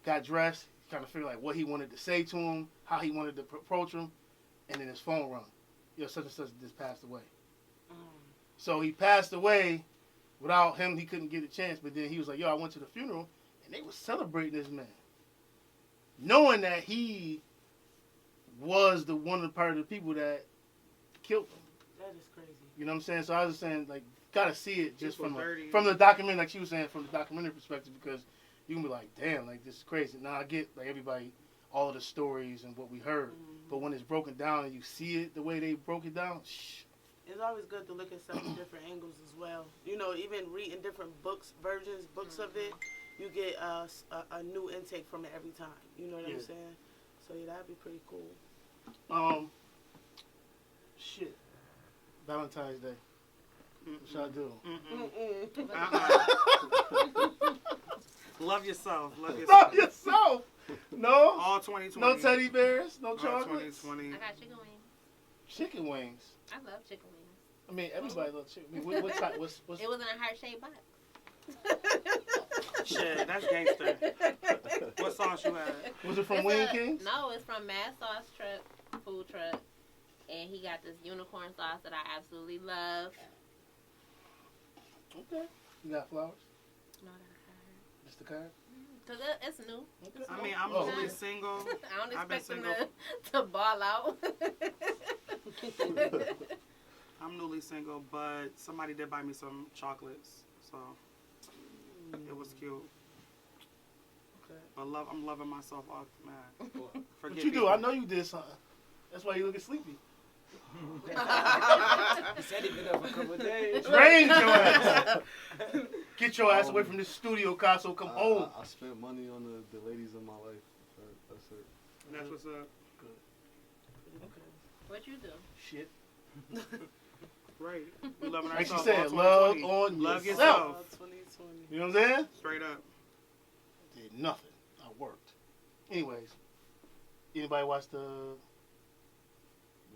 got dressed, trying to figure like what he wanted to say to him, how he wanted to approach him, and then his phone rung. Yo, such and such just passed away. So he passed away. Without him, he couldn't get a chance. But then he was like, yo, I went to the funeral, and they were celebrating this man. Knowing that he was one of the part of the people that killed him. That is crazy. You know what I'm saying? So I was just saying, like, gotta see it just People from dirty. from the documentary, like she was saying, from the documentary perspective, because you can be like, damn, like, this is crazy. Now, I get, like, everybody, all of the stories and what we heard. But when it's broken down and you see it the way they broke it down, It's always good to look at stuff from different angles as well. You know, even reading different books of it, you get a new intake from it every time. You know what I'm saying? So yeah, that'd be pretty cool. Shit. Valentine's Day. What should I do? Love yourself. Love yourself. Love yourself. No. All 2020. No teddy bears. No All chocolates. 2020. I got chicken wings. Chicken wings. I love chicken wings. I mean, everybody loves chicken. I mean, what type? What's It was in a heart-shaped box. Shit, that's gangster. What sauce you had? was it from It's Wayne a- Kings? No, it's from Mad Sauce Truck, food truck. And he got this unicorn sauce that I absolutely love. Okay. You got flowers? No, that's Just the card? because it's new. Okay. I mean, I'm Oh, newly okay. single. I don't I've been expect him single. to ball out. I'm newly single, but somebody did buy me some chocolates, so it was cute. Okay. But I'm loving myself off, man. What you do? I know you did something. That's why you looking sleepy. He said he'd been up for a couple of days. Drain your ass. Get your ass away from this studio, Casso. Come home. I spent money on the ladies in my life. That's it. That's what's up. What you do? Shit. Right. We loving Like she ourselves. said, all love 2020. on Love yourself. yourself. 2020. You know what I'm saying? Straight up. Did nothing. I worked. Anyways, anybody watch the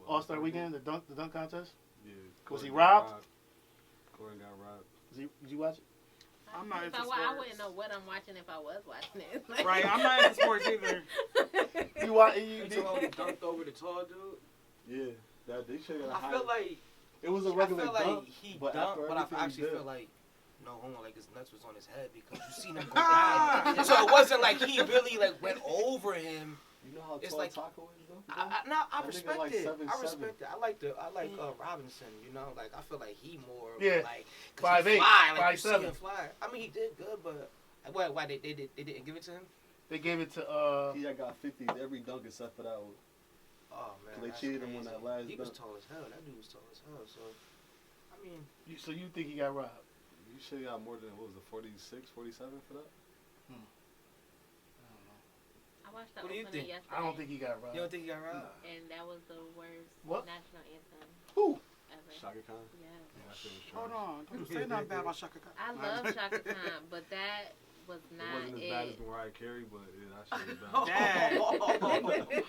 All-Star Weekend, the dunk contest? Yeah. Was he Gordon got robbed? Gordon got robbed. Did you watch it? I'm not If into I sports. wouldn't know what I'm watching if I was watching it. Right, I'm not into sports either. You watch? You talking about he dunked over the tall dude? Yeah. They should have I feel like it was a regular I feel like dunk. he but dunked, after but I everything he actually did- feel like no homo, like his nuts was on his head because you seen him go down. So it wasn't like he really like went over him. You know how It's tall like- Taco is though? I That nigga respect like it. 7'7". I respect it. I like Robinson. You know, like I feel like he more Yeah. like 'cause he 5'8", fly, like you see 5'7". him fly. I mean, he did good, but why they didn't give it to him? They gave it to He got 50 every dunk except for that one. Oh man, They that's cheated him on crazy. that last He was dunk. tall as hell. That dude was tall as hell. So, I mean, So you think he got robbed? You should have got more than, what was it, 46, 47 for that? I watched the What do you opening think? yesterday. I don't think he got robbed. you don't think he got robbed? And that was the worst What? national anthem Who? ever. Shaka Khan? Yes. Yeah, that shit was Hold trash. on. Don't say nothing bad about Shaka Khan. I love Shaka Khan, but that was It not wasn't as bad as it. Mariah Carey, but that shit was bad. Dang.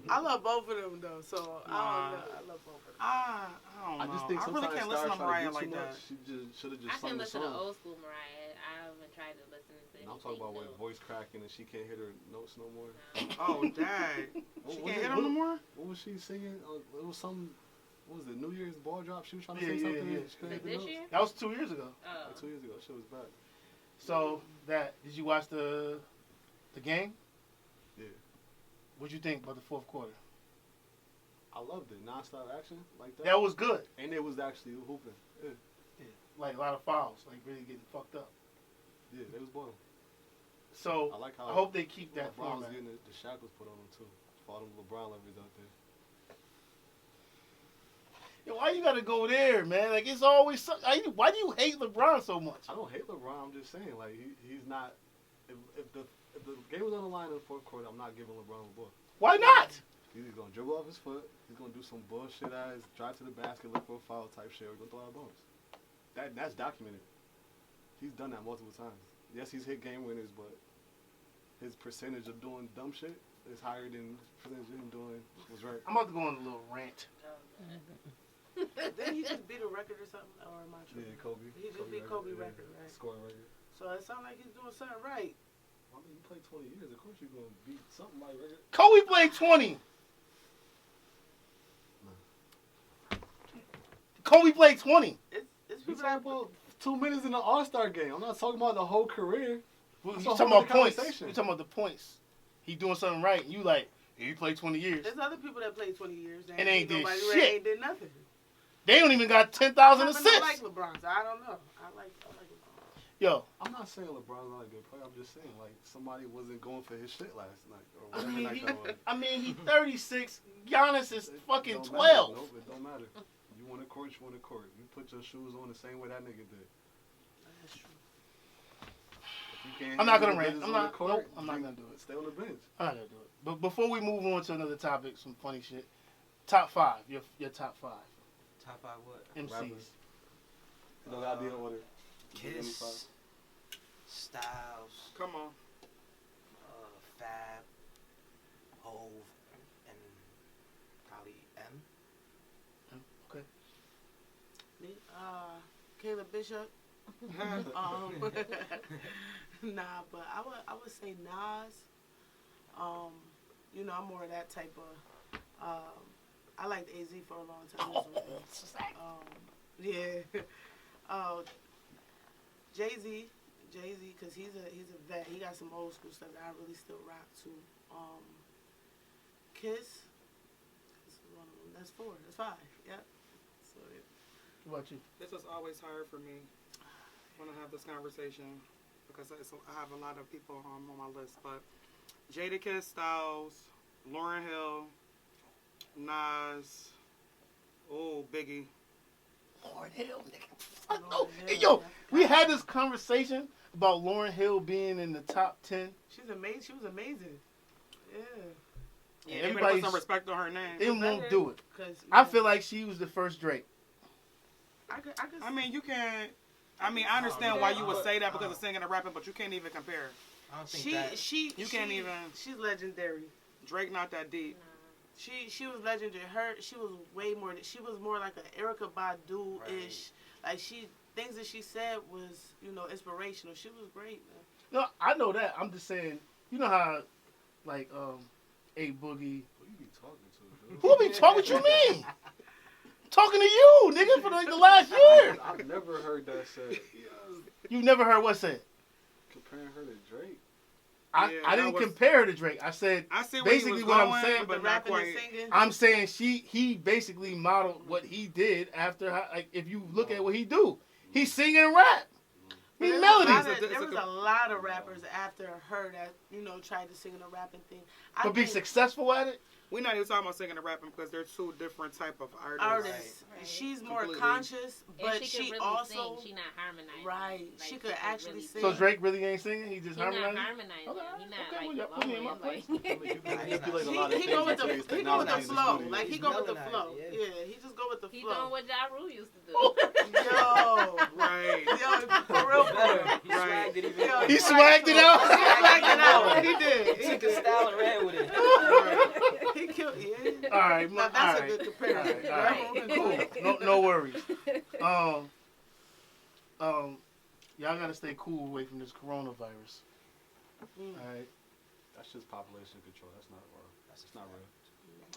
I love both of them though, so I don't know. I love both of them. I don't know. I just think I sometimes really can't listen to stars try Mariah do like too that. much. She just should have I just can sung the listen to song. old school Mariah. I haven't tried to listen to And I'm anything talking about with new. voice cracking and she can't hit her notes no more. Oh, dang. What She was can't it? hit him no more? What was she singing? It was some, what was it, New Year's ball drop? She was trying to Yeah, say something. yeah. She couldn't hit the This notes. year? That was 2 years ago. Oh. Like 2 years ago. Shit was bad. So did you watch the game? Yeah. What'd you think about the fourth quarter? I loved it. Non-stop action like that. That was good. And it was actually hooping. Yeah, Like a lot of fouls, like really getting fucked up. yeah, they was boiling. So I like how I hope they keep that LeBron was format. getting the shackles put on him too. For all them LeBron lovers out there. Yo, why you gotta go there, man? Like it's always. Why do you hate LeBron so much? I don't hate LeBron. I'm just saying, like he's not. If the game was on the line in the fourth quarter, I'm not giving LeBron the ball. Why not? He's gonna dribble off his foot. He's gonna do some bullshit ass drive to the basket, look for a foul type shit. Or gonna throw out bones. That's documented. He's done that multiple times. Yes, he's hit game winners, but his percentage of doing dumb shit is higher than his percentage of him doing what's right. I'm about to go on a little rant. Didn't he just beat a record or something? Or am I Yeah, tripping? Kobe. He just beat Kobe record, right? Scoring record. So it sounds like he's doing something right. I mean, you play 20 years. Of course you're gonna beat something like record. Kobe played 20. Kobe played 20. It's We people talking that about 2 minutes in the All-Star game. I'm not talking about the whole career. You That's talking a whole about other points? conversation. You talking about the points? He doing something right. You like? Yeah, he played 20 years. there's other people that played 20 years And ain't did nobody shit. ain't did nothing. They don't even got 10,000 I like assists. LeBron. So I don't know. I like LeBron. Yo, I'm not saying LeBron's not a good player. I'm just saying, like, somebody wasn't going for his shit last night. Or I whatever mean, night that was. he 36. Giannis is fucking Don't 12. Matter. Nope, it don't matter. You want to court, you want to court. You put your shoes on the same way that nigga did. That's true. If you can't I'm not handle gonna rant. business I'm on the not. court, Nope, I'm not then gonna do it. Stay on the bench. I'm not gonna do it. But before we move on to another topic, some funny shit. Top 5. Your top 5 Top 5 what? MCs. Rappers. You don't gotta be in order. Kiss, Styles, Come on. Fab, Hove, and probably M. Okay. Me, Caleb Bishop. Nah, but I would say Nas. You know, I'm more of that type of. I liked AZ for a long time as well. Yeah. Jay-Z, because he's a vet. He got some old school stuff that I really still rock to. Kiss. That's one of them. That's 4. That's 5. Yep. So yeah. What about you? This was always hard for me when I have this conversation because I have a lot of people on my list. But Jadakiss, Styles, Lauryn Hill, Nas, Biggie. Lauryn Hill, nigga. Lauryn No. Hey, Hill, yo, we had this conversation about Lauryn Hill being in the top 10. She's amazing. She was amazing. Yeah. Yeah, everybody put Everybody's- some respect on her name. It won't do it. Cause I feel like she was the first Drake. I could. I mean, you can't. I mean, I understand why you would say that because of singing and rapping, but you can't even compare. I don't think that. You can't even. She's legendary. Drake not that deep. She was legendary. She was way more. She was more like an Erykah Badu ish. Like things that she said was inspirational. She was great, man. No, I know that. I'm just saying. You know how, like, A Boogie. Who you be talking to, dude? Who be talking? What you mean? Talking to you, nigga, for like the last year. I've never heard that said. You never heard what said? Comparing her to Drake. I didn't compare her to Drake. I said I see where basically he was what going, I'm saying, but The not rapping and quite. singing. I'm saying he basically modeled what he did after. Like if you look at what he do, he sing and rap. He There was melodies, There was a lot of rappers after her that tried to sing the rapping thing. I but be think successful at it. We're not even talking about singing and rapping because they're two different type of artists. artists. Right. She's more Completely. conscious, but And she she can really also sing. She not harmonizing. right. Like, she could actually really sing. So Drake really ain't singing. He just He not harmonizing. harmonizing. Okay, He not okay, well, like y'all put me in my blowing, place. like- He do like a lot of He go with things the with he go with the technology in the flow. studio. Like he He's go with the melodized, flow. yeah. Yeah, he just go with the He flow. doing what Ja Rule used to do. Yo, Right. yo, for real, He Right. swagged it even Yo, more. He swagged it out. He swagged it out. He did. He took his style and ran with it. He killed. Yeah. All right, Now that's all a right. good comparison. All right. Cool. No worries. Y'all gotta stay cool away from this coronavirus. Mm. All right. That's just population control. That's not real. That's not real.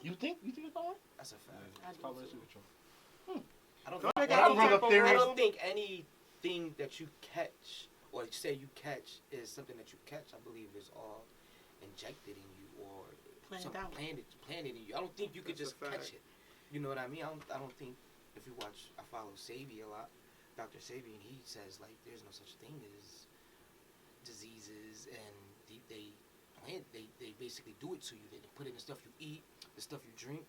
You think it's fine? That's a fact. Yeah, it's population control. I don't Don't think, they Well, I got bring some up type of theories. I rule? don't think anything that you catch or say you catch is something that you catch. I believe is all injected in you or planted in you. I don't think you could That's just a fact. catch it. You know what I mean? I don't think if you watch, I follow Sabi a lot, Dr. Sabi, and he says like there's no such thing as diseases, and they basically do it to you. They put it in the stuff you eat, the stuff you drink.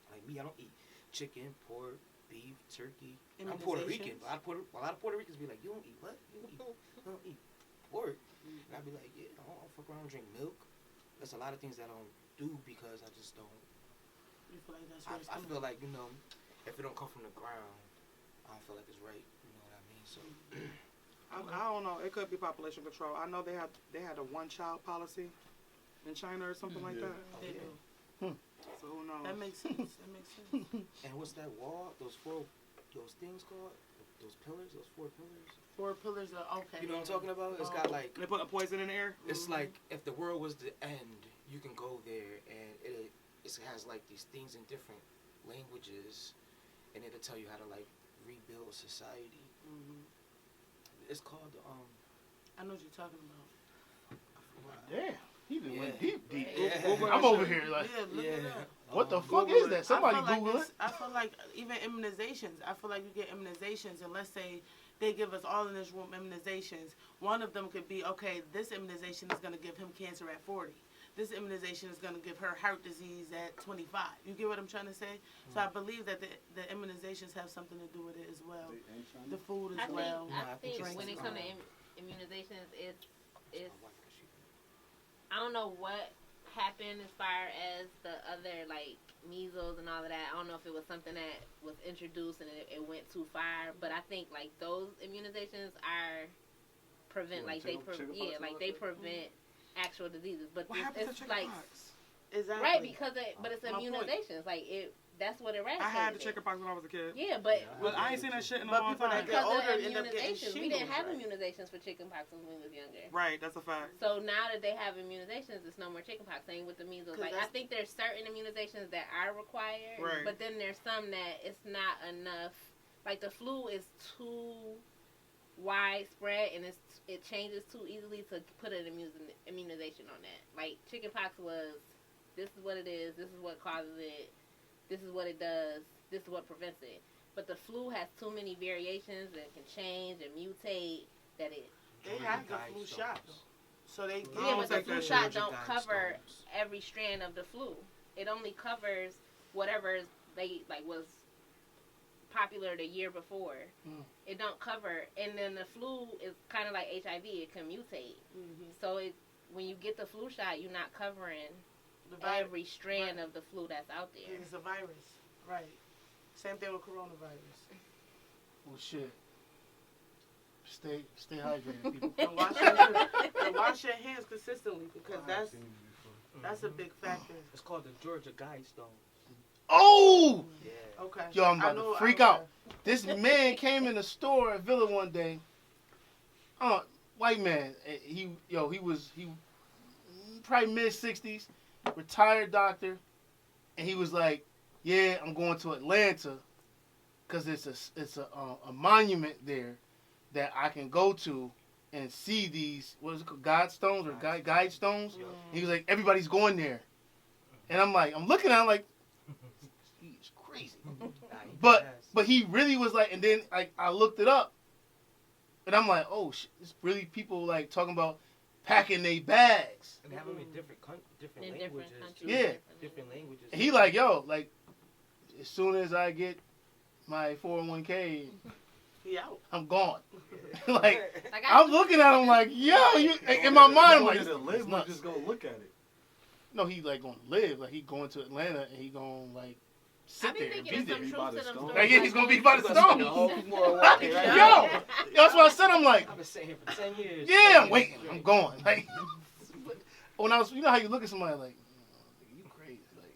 Like me, I don't eat chicken, pork, beef, turkey. I'm Puerto Rican, but a lot of Puerto Ricans be like, you don't eat what? You don't eat pork. And I'd be like, yeah, I don't fuck around and drink milk. There's a lot of things that I don't do because I just don't. You feel like that's where it's I coming feel like, if it don't come from the ground, I don't feel like it's right. You know what I mean? So I don't know. It could be population control. I know they had a one-child policy in China or something like Yeah. that. They do. So who knows? That makes sense. That makes sense. and what's that wall? Those things called? Those pillars? Those 4 pillars? 4 pillars of okay. You know what I'm talking about? It's got like. They put a poison in the air. It's like if the world was to end, you can go there and it has like these things in different languages, and it'll tell you how to like rebuild society. Mm-hmm. It's called I know what you're talking about. Damn. He done went Yeah. deep. Yeah. I'm over here like, Yeah, look it up. what the fuck Google is it. that? Somebody I feel Google like it. I feel like even immunizations. I feel like you get immunizations, and let's say they give us all in this room immunizations. One of them could be, okay, this immunization is going to give him cancer at 40. this immunization is going to give her heart disease at 25. You get what I'm trying to say? So I believe that the immunizations have something to do with it as well. The food as well. I think when it comes to immunizations, it's I don't know what happened as far as the other, like, measles and all of that. I don't know if it was something that was introduced and it went too far, but I think, like, those immunizations are prevent, like, they prevent actual diseases. But What happened to it's like, chickenpox? Exactly. right, because but it's My point. immunizations. Like, that's what eradicated I had the it. chickenpox when I was a kid. Yeah, but But I ain't seen that shit in a But long people time. that get because older of end up getting immunizations, we didn't shingles, have right? immunizations for chickenpox when we was younger. Right, that's a fact. So now that they have immunizations, it's no more chickenpox. Same with the measles. 'Cause Like, I think there's certain immunizations that are required, Right. but then there's some that it's not enough. Like, the flu is too widespread and it changes too easily to put an immunization on that. Like, chickenpox was, this is what it is, this is what causes it, this is what it does, this is what prevents it. But the flu has too many variations and can change and mutate that it. They have the flu shot, though. So they I Yeah, don't but the think flu that's shot Georgia don't guide cover stones. every strand of the flu. It only covers whatever they like was popular the year before. Mm. It don't cover, and then the flu is kind of like HIV. It can mutate. Mm-hmm. So when you get the flu shot, you're not covering The virus. every strand of the flu that's out there. It's a virus. Right. Same thing with coronavirus. Well, shit. Stay hydrated, people. And wash your hands consistently because that's a big factor. It's called the Georgia Guidestone. Oh! Yeah. Okay. Yo, I'm about to freak out. Okay. This man came in the store at Villa one day. White man. He was probably mid-60s, retired doctor, and he was like, "Yeah, I'm going to Atlanta because it's a monument there that I can go to and see these, what is it called, guide stones or guide stones." Yeah. He was like, "Everybody's going there," and I'm looking at him like, he's crazy. But he really was like, and then I looked it up, and I'm like, oh shit, it's really people like talking about packing their bags. And have them in different In languages. different countries. too. Yeah. Different languages. And he like, yo, like, as soon as I get my 401k, He out. I'm gone. Like, Like, I'm looking at him like, yo, you. In my mind, I'm like, to live, it's nuts. just go look at it. No, he like gonna live. Like, he going to Atlanta and he gonna like I sit be there and thinking be there's there. some Be by truth to the them stone. stories. Like, yeah, he's gonna be by the You're gonna spend stone. the whole Memorial Walking right Yo, now. that's what I said. I'm like, I've been sitting here for 10 years. yeah, I'm waiting. I'm going. Like, when I was, you know how you look at somebody like, you crazy. Like,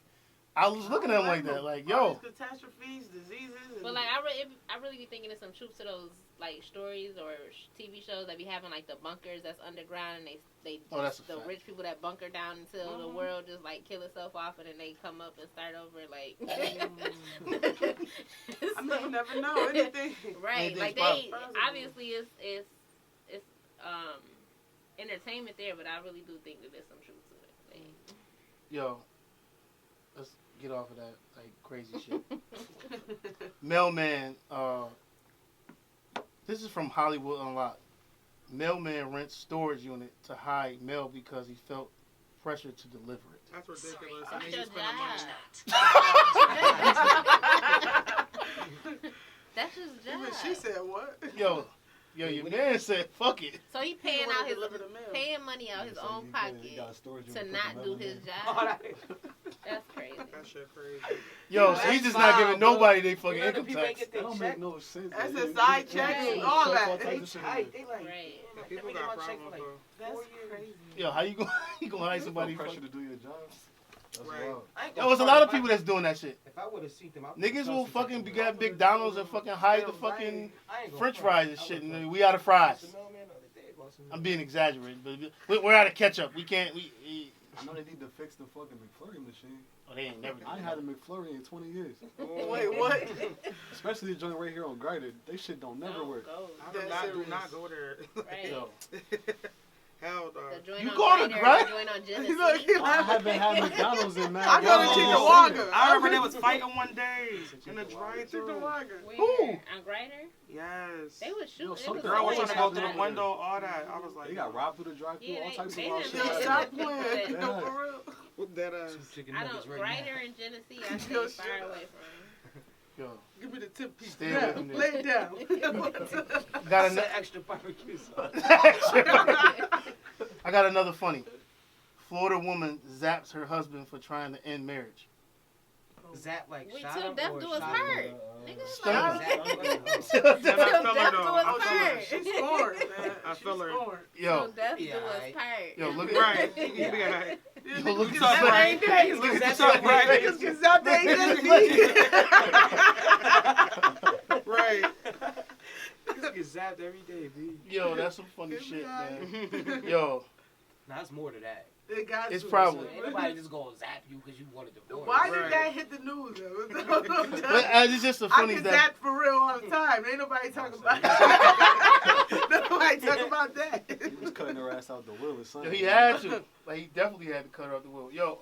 I was looking at him like that. Like, All yo, these catastrophes, diseases. And But like, I really be thinking there's some truth to those like stories or TV shows that be having like the bunkers that's underground and they Oh, that's a the fact. rich people that bunker down until the world just like kill itself off and then they come up and start over like. I mean, you never know anything. Right, Anything's like possible. obviously it's entertainment there, but I really do think that there's some truth to it. Like, yo, let's get off of that like crazy shit. Mailman, this is from Hollywood Unlocked. Mailman rents storage unit to hide mail because he felt pressure to deliver it. That's ridiculous. That's I mean, your you spending money. That's his job. Even she said what? Yo, your man said, fuck it. So he He paying wanna out his deliver the mail. paying money out his So own you pocket got a storage to unit, not put the do mail his in. job. That's crazy. That shit crazy. Yo, so he's just not giving nobody they fucking You know the income people ain't tax. get That their don't check. make no sense. That's man. a side check and all that. All They types of tight. shit. They like, Right. damn, People let me get got my check for problems, like bro. That's 4 years. crazy. Yo, how you gonna hire somebody? No pressure to do your job. That's Right. wild. I ain't Yo, gonna there's a front. lot of If I- people that's doing that shit. If I would have seen them, I would've Niggas will trusted fucking them. be at McDonald's and fucking hide the fucking French fries and shit, and we out of fries. I'm being exaggerated, but we're out of ketchup. We can't. I know they need to fix the fucking McFlurry machine. Oh, they ain't never. I ain't had a McFlurry in 20 years. Wait, what? Especially the joint right here on Grider. They shit don't never work. I That's do serious. not go there. Right. Yo, Hell no. The joint You on go to Grindr, Grindr? the joint on Look, Genesee. I haven't had McDonald's in man. I go to Chickawaga. I remember they was fighting one day in the drive-thru. Chickawaga. Where? Who? On Grindr? Yes. They was shooting. some It was Girl was always trying to go through outside. the window, all that. I was like, They got robbed through the drive-thru, Yeah, all types of they wild done shit. Yo, did. stop playing. Yeah. No, for real. with that ass. Chicken I nuggets don't. right Grindr now. in Genesee, I stay Yo, far shut away up. from. Yo, Give me the tip piece. Stay Yeah, with me. lay it down. got That's an- extra barbecue sauce. I got another funny. Florida woman zaps her husband for trying to end marriage. Zap like We shot till him death or do us shot hurt. him? Nigga, Stun. Zap him like, And I feel her Death though. do I us feel her. hurt. She's scoring, man. I feel her. Scoring. Yo, Till death Yeah, do us aight. part. yo, look at Right. Yeah. Yeah. Yo, look Niggas at talk get right. zapped every day. Look at Niggas that right. Niggas get zapped every day. Right. Niggas get zapped every day, B. Yo, that's some funny Give me shit, that. man. Yo, Nah, it's more to that. They got It's to. probably- Ain't nobody just gonna zap you because you wanted divorce. Why Right. did that hit the news? but it's just the I funny get that zap for real all the time. Ain't nobody talking about nobody talking about that. He was cutting her ass out the will or yo, something. he had to. Like he definitely had to cut her out the will. Yo,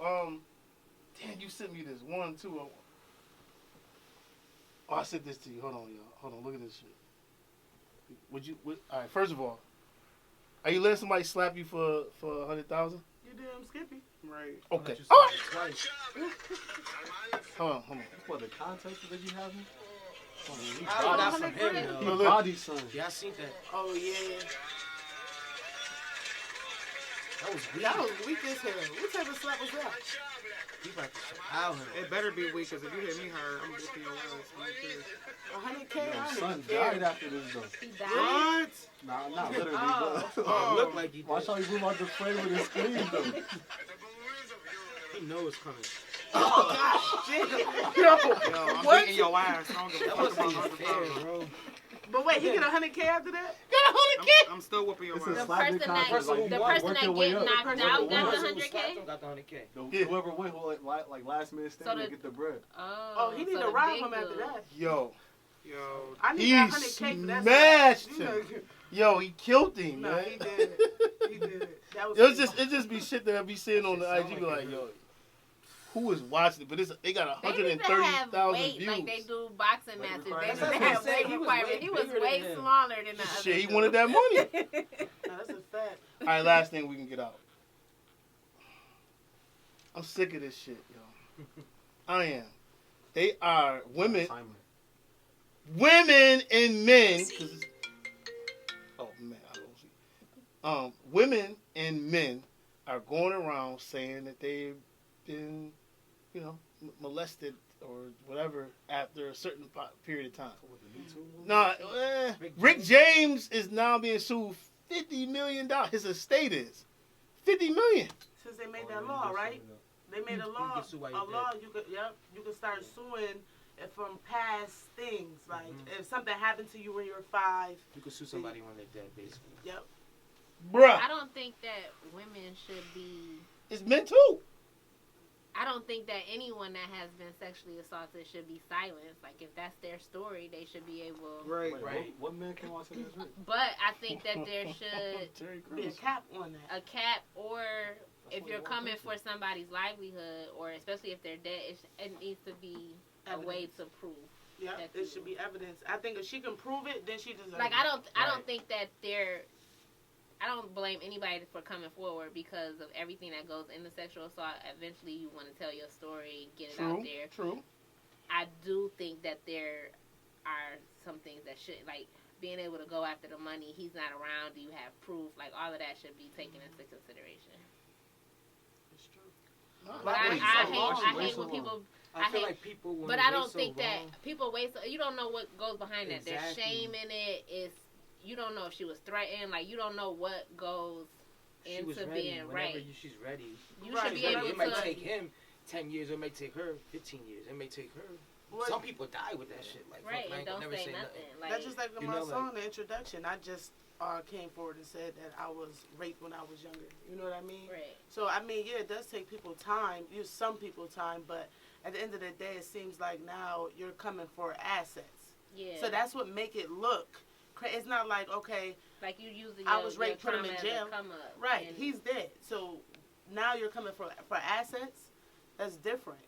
damn, you sent me this one too. Oh, I sent this to you. Hold on, y'all. Hold on, look at this shit. All right, first of all, are you letting somebody slap you for 100,000? You damn Skippy. Right. Okay. You Oh, slap it twice. hold on. What, the context that you have me? He got that from him, He though. look. body son. Yeah, I seen that. Oh yeah. That was weak. That was weak as hell. What type of slap was that? He about to Chappelle him. It better be weak, because if you hit me hard, I'm whooping your ass. I'm serious. 100K? I Your don't son even care. died after this, though. He died. What? Nah, not literally, Oh. but... Oh. Look like he did. Watch how he move out the frame with his sleeve, though. He know it's coming. Yo, Yo, I'm what? beating your ass. I don't give a That fuck wasn't about even fair, 100,000. bro. But wait, he get 100K after that? I'm still whooping your It's ass. a The slapping person contest. that Like, the you person work that your way get up. knocked Person out who got Person who 100K. slapped him got the 100K. Yeah. Whoever win, who like last minute stand So will the- get the bread. Oh, he need so to the rob big him after dude. that. Yo, Yo. I need He that 100K for that. smashed slap. him. yo, he killed him, No, man. he did it. He did it. That was It just be shit that I be seeing on the Shit IG. sound Be like like, it yo, who is watching it? But they got They need to have 130,000 weight views. like they do boxing Like matches. They requirements. need to That's have what I'm saying. weight He was requirements. way He was bigger way than him. smaller than the other Shit, he dude. wanted that money. No, that's a fact. All right, last thing we can get out. I'm sick of this shit, yo. I am. They are women and men. 'Cause it's- oh man, I don't see. Women and men are going around saying that they've been, molested or whatever after a certain period of time. Nah, Rick James is now being sued $50 million. His estate is $50 million. Since they made that law, right? They made a You law. can sue while A you're law. dead. You could start suing if from past things. Like if something happened to you when you were 5. You could sue somebody when they're dead, basically. Yep. Bruh, I don't think that women should be. it's men too. I don't think that anyone that has been sexually assaulted should be silenced. Like if that's their story, they should be able. Right. Right. What man came out to this? But I think that there should Terry Be a Crews. cap on that. a cap, or if what you're you want coming to for somebody's livelihood, or especially if they're dead, it needs to be a way to prove. Yep. that It you- should be evidence. I think if she can prove it, then she deserves Like it. I don't Right. think that I don't blame anybody for coming forward because of everything that goes into sexual assault. Eventually, you want to tell your story, get it out there. True. I do think that there are some things that should, like being able to go after the money. He's not around. Do you have proof? Like all of that should be taken into consideration. It's true. But I hate when people. I feel hate- like people. When But they I wait don't so think that long- people waste. You don't know what goes behind that. There's Exactly. shame in it. You don't know if she was threatened. Like you don't know what goes she was into ready. being Whenever right. she's ready. You Right. should be She's ready. able It might to. take him 10 years. It may take her 15 years. It may take her. What- Some people die with that shit. Like, Right, fuck, I and ain't don't never say say nothing. Like That's just like You my know, song, like- the introduction. I just came forward and said that I was raped when I was younger. You know what I mean? right. So I mean, yeah, it does take people time. Some people time, but at the end of the day, it seems like now you're coming for assets. Yeah. So that's what make it look, It's not like, okay, Like you using I your, was raped, your put him in trauma as a jail. come up. Right, And he's dead. So now you're coming for assets. That's different.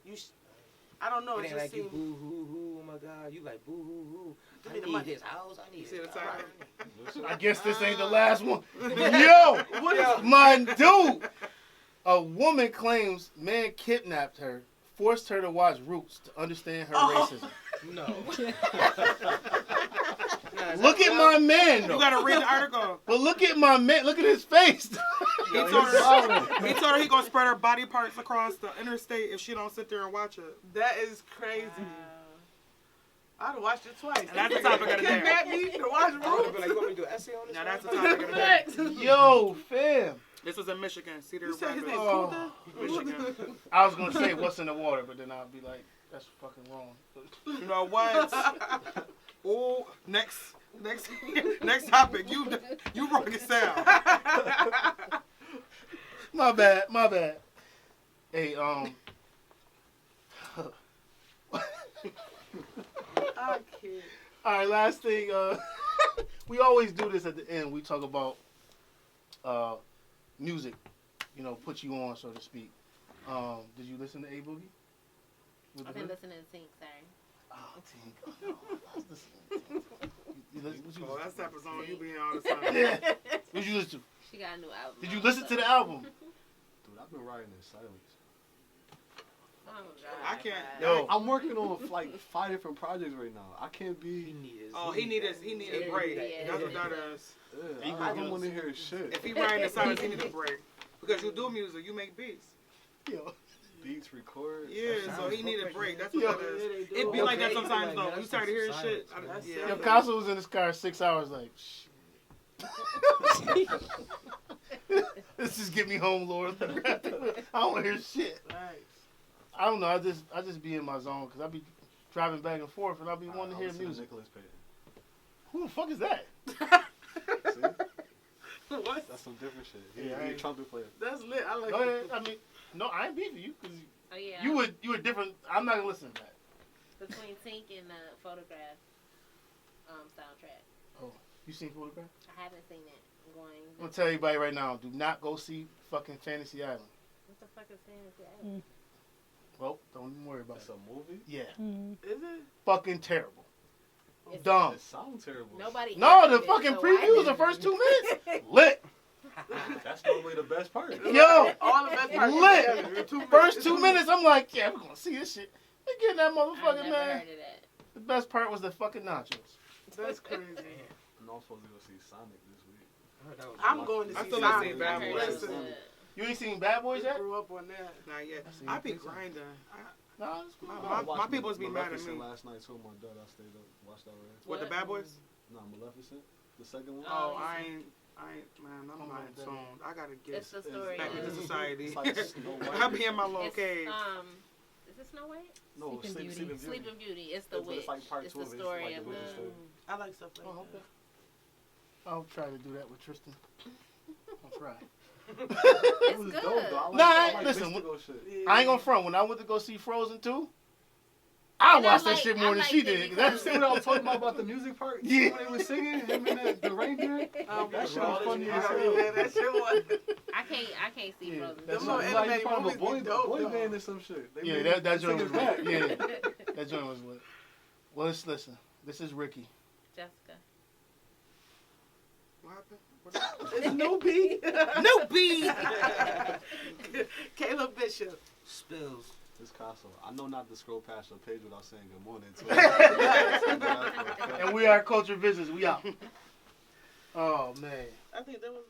I don't know. It It ain't just like you seems. boo hoo hoo. Oh my God, you like boo hoo hoo. Give I me the need money. his house. I need You see his the car. title? I guess this ain't the last one. Yo, my dude. A woman claims man kidnapped her, forced her to watch Roots to understand her racism. No. Look at my man, You though. gotta read the article. But look at my man. Look at his face. He told her he gonna spread her body parts across the interstate if she don't sit there and watch it. That is crazy. I'd have watched it twice. And that's the topic of the day. Kidnap me to watch I would Roots. have been like, you want me to do an essay on this? Now that's the one? topic of the day. Yo, fam. This was in Michigan, Cedar You said his Rapids, name's Oh. Kunta? Michigan. I was gonna say what's in the water, but then I'll be like, that's fucking wrong. You know what? Oh, next topic. You wrong as hell. My bad. Hey, I can't. all right, last thing. We always do this at the end. We talk about music. You know, put you on, so to speak. Did you listen to A Boogie? With I've the been hood? listening to Tink, sorry. Oh, Tink. Oh, I was listening to Tink. What you Oh, listen that's type of song you be on all the time. to? Yeah. What you listen to? She got a new album. Did you out, listen so- to the album? Dude, I've been riding in silence. Oh, God. I can't. Yo. I'm working on like 5 different projects right now. I can't He be. need his. Oh, he need a break. Yeah. That's what that is. You I gonna don't want to do- hear shit. If he riding in silence, he need a break. Because you do music, you make beats. Yo. Beats, record. Yeah, so he need a break. That's what Yo. that is. Yeah, they do. It be like that Okay. sometimes Like, though. that's You start to hearing some shit. silence, That's Yeah. Yo, Casa was in his car 6 hours, like, shit. This just get me home, Lord. I don't want to hear shit. Right. I don't know. I just be in my zone because I be driving back and forth and I be wanting to hear music. Nicholas Payton. Who the fuck is that? See? What? That's some different shit. Yeah, He I- a trumpet player. That's lit. I like Go it. ahead. I mean, no, I ain't beefing you because Oh, yeah. you were different. I'm not gonna listen to that. Between Tink and Photograph soundtrack. You seen Photograph? I haven't seen it. I'm going. I'm gonna tell everybody right now. Do not go see fucking Fantasy Island. What the fuck is Fantasy? Well, don't even worry about That's it. a movie? Yeah, Is it? fucking terrible. It's- Dumb. It sounds terrible. Nobody. No, ended the it, fucking so preview was why the first 2 minutes. Lit. That's normally the best part. Yo, All the best parts Lit. together. 2 minutes. first 2 minutes, I'm like, yeah, we're gonna see this shit. They getting that I've motherfucker, never man. heard of that. The best part was the fucking nachos. That's crazy. I'm not supposed to go see Sonic this week. I'm going to I see still haven't Sonic. seen Bad I heard Boys. it was Listen, good. You ain't seen Bad Boys we yet? grew up on that. Not yet. I see I be you. grinding. No, it's cool. My people's be mad at me. Last night too. My dad, I stayed up, watched that already. What, the Bad Boys? No, Maleficent, the second one. Oh, Oh, I ain't, man, I'm Oh, not man. tuned. I gotta get It's the story. back into of- society. It's like Snow White. I be in my little It's, cave. Is it Snow White? No, Sleeping Sleeping Beauty. Sleeping Beauty. It's the But witch. it's like part It's two the of it. It's story like of the witch's story. I like stuff like Oh, that. okay. I'll try to do that with Tristan. I'll try. It was good. dope, though. I Nah, I like listen, mystical shit. Yeah. I ain't gonna front. When I went to go see Frozen 2, I And I watched that like- shit I more than liked she it did. because- That's See what I was talking about the music part? Yeah. When they was singing, him and the reindeer? That shit was funny as hell. Yeah, that shit was. I can't see Yeah, Frozen. that's Them what- little Like, animated from a movies boy, be dope, boy though. band or some shit. They Yeah, made that joint was singers back. lit. Yeah, that joint was lit. Well, let's listen. This is Ricky. Jessica. What happened? It's New B. New B. Caleb Bishop. Spillz. This Castle. I know not to scroll past your page without saying good morning to And we are Culture Visits. We out. Oh, man. I think that was.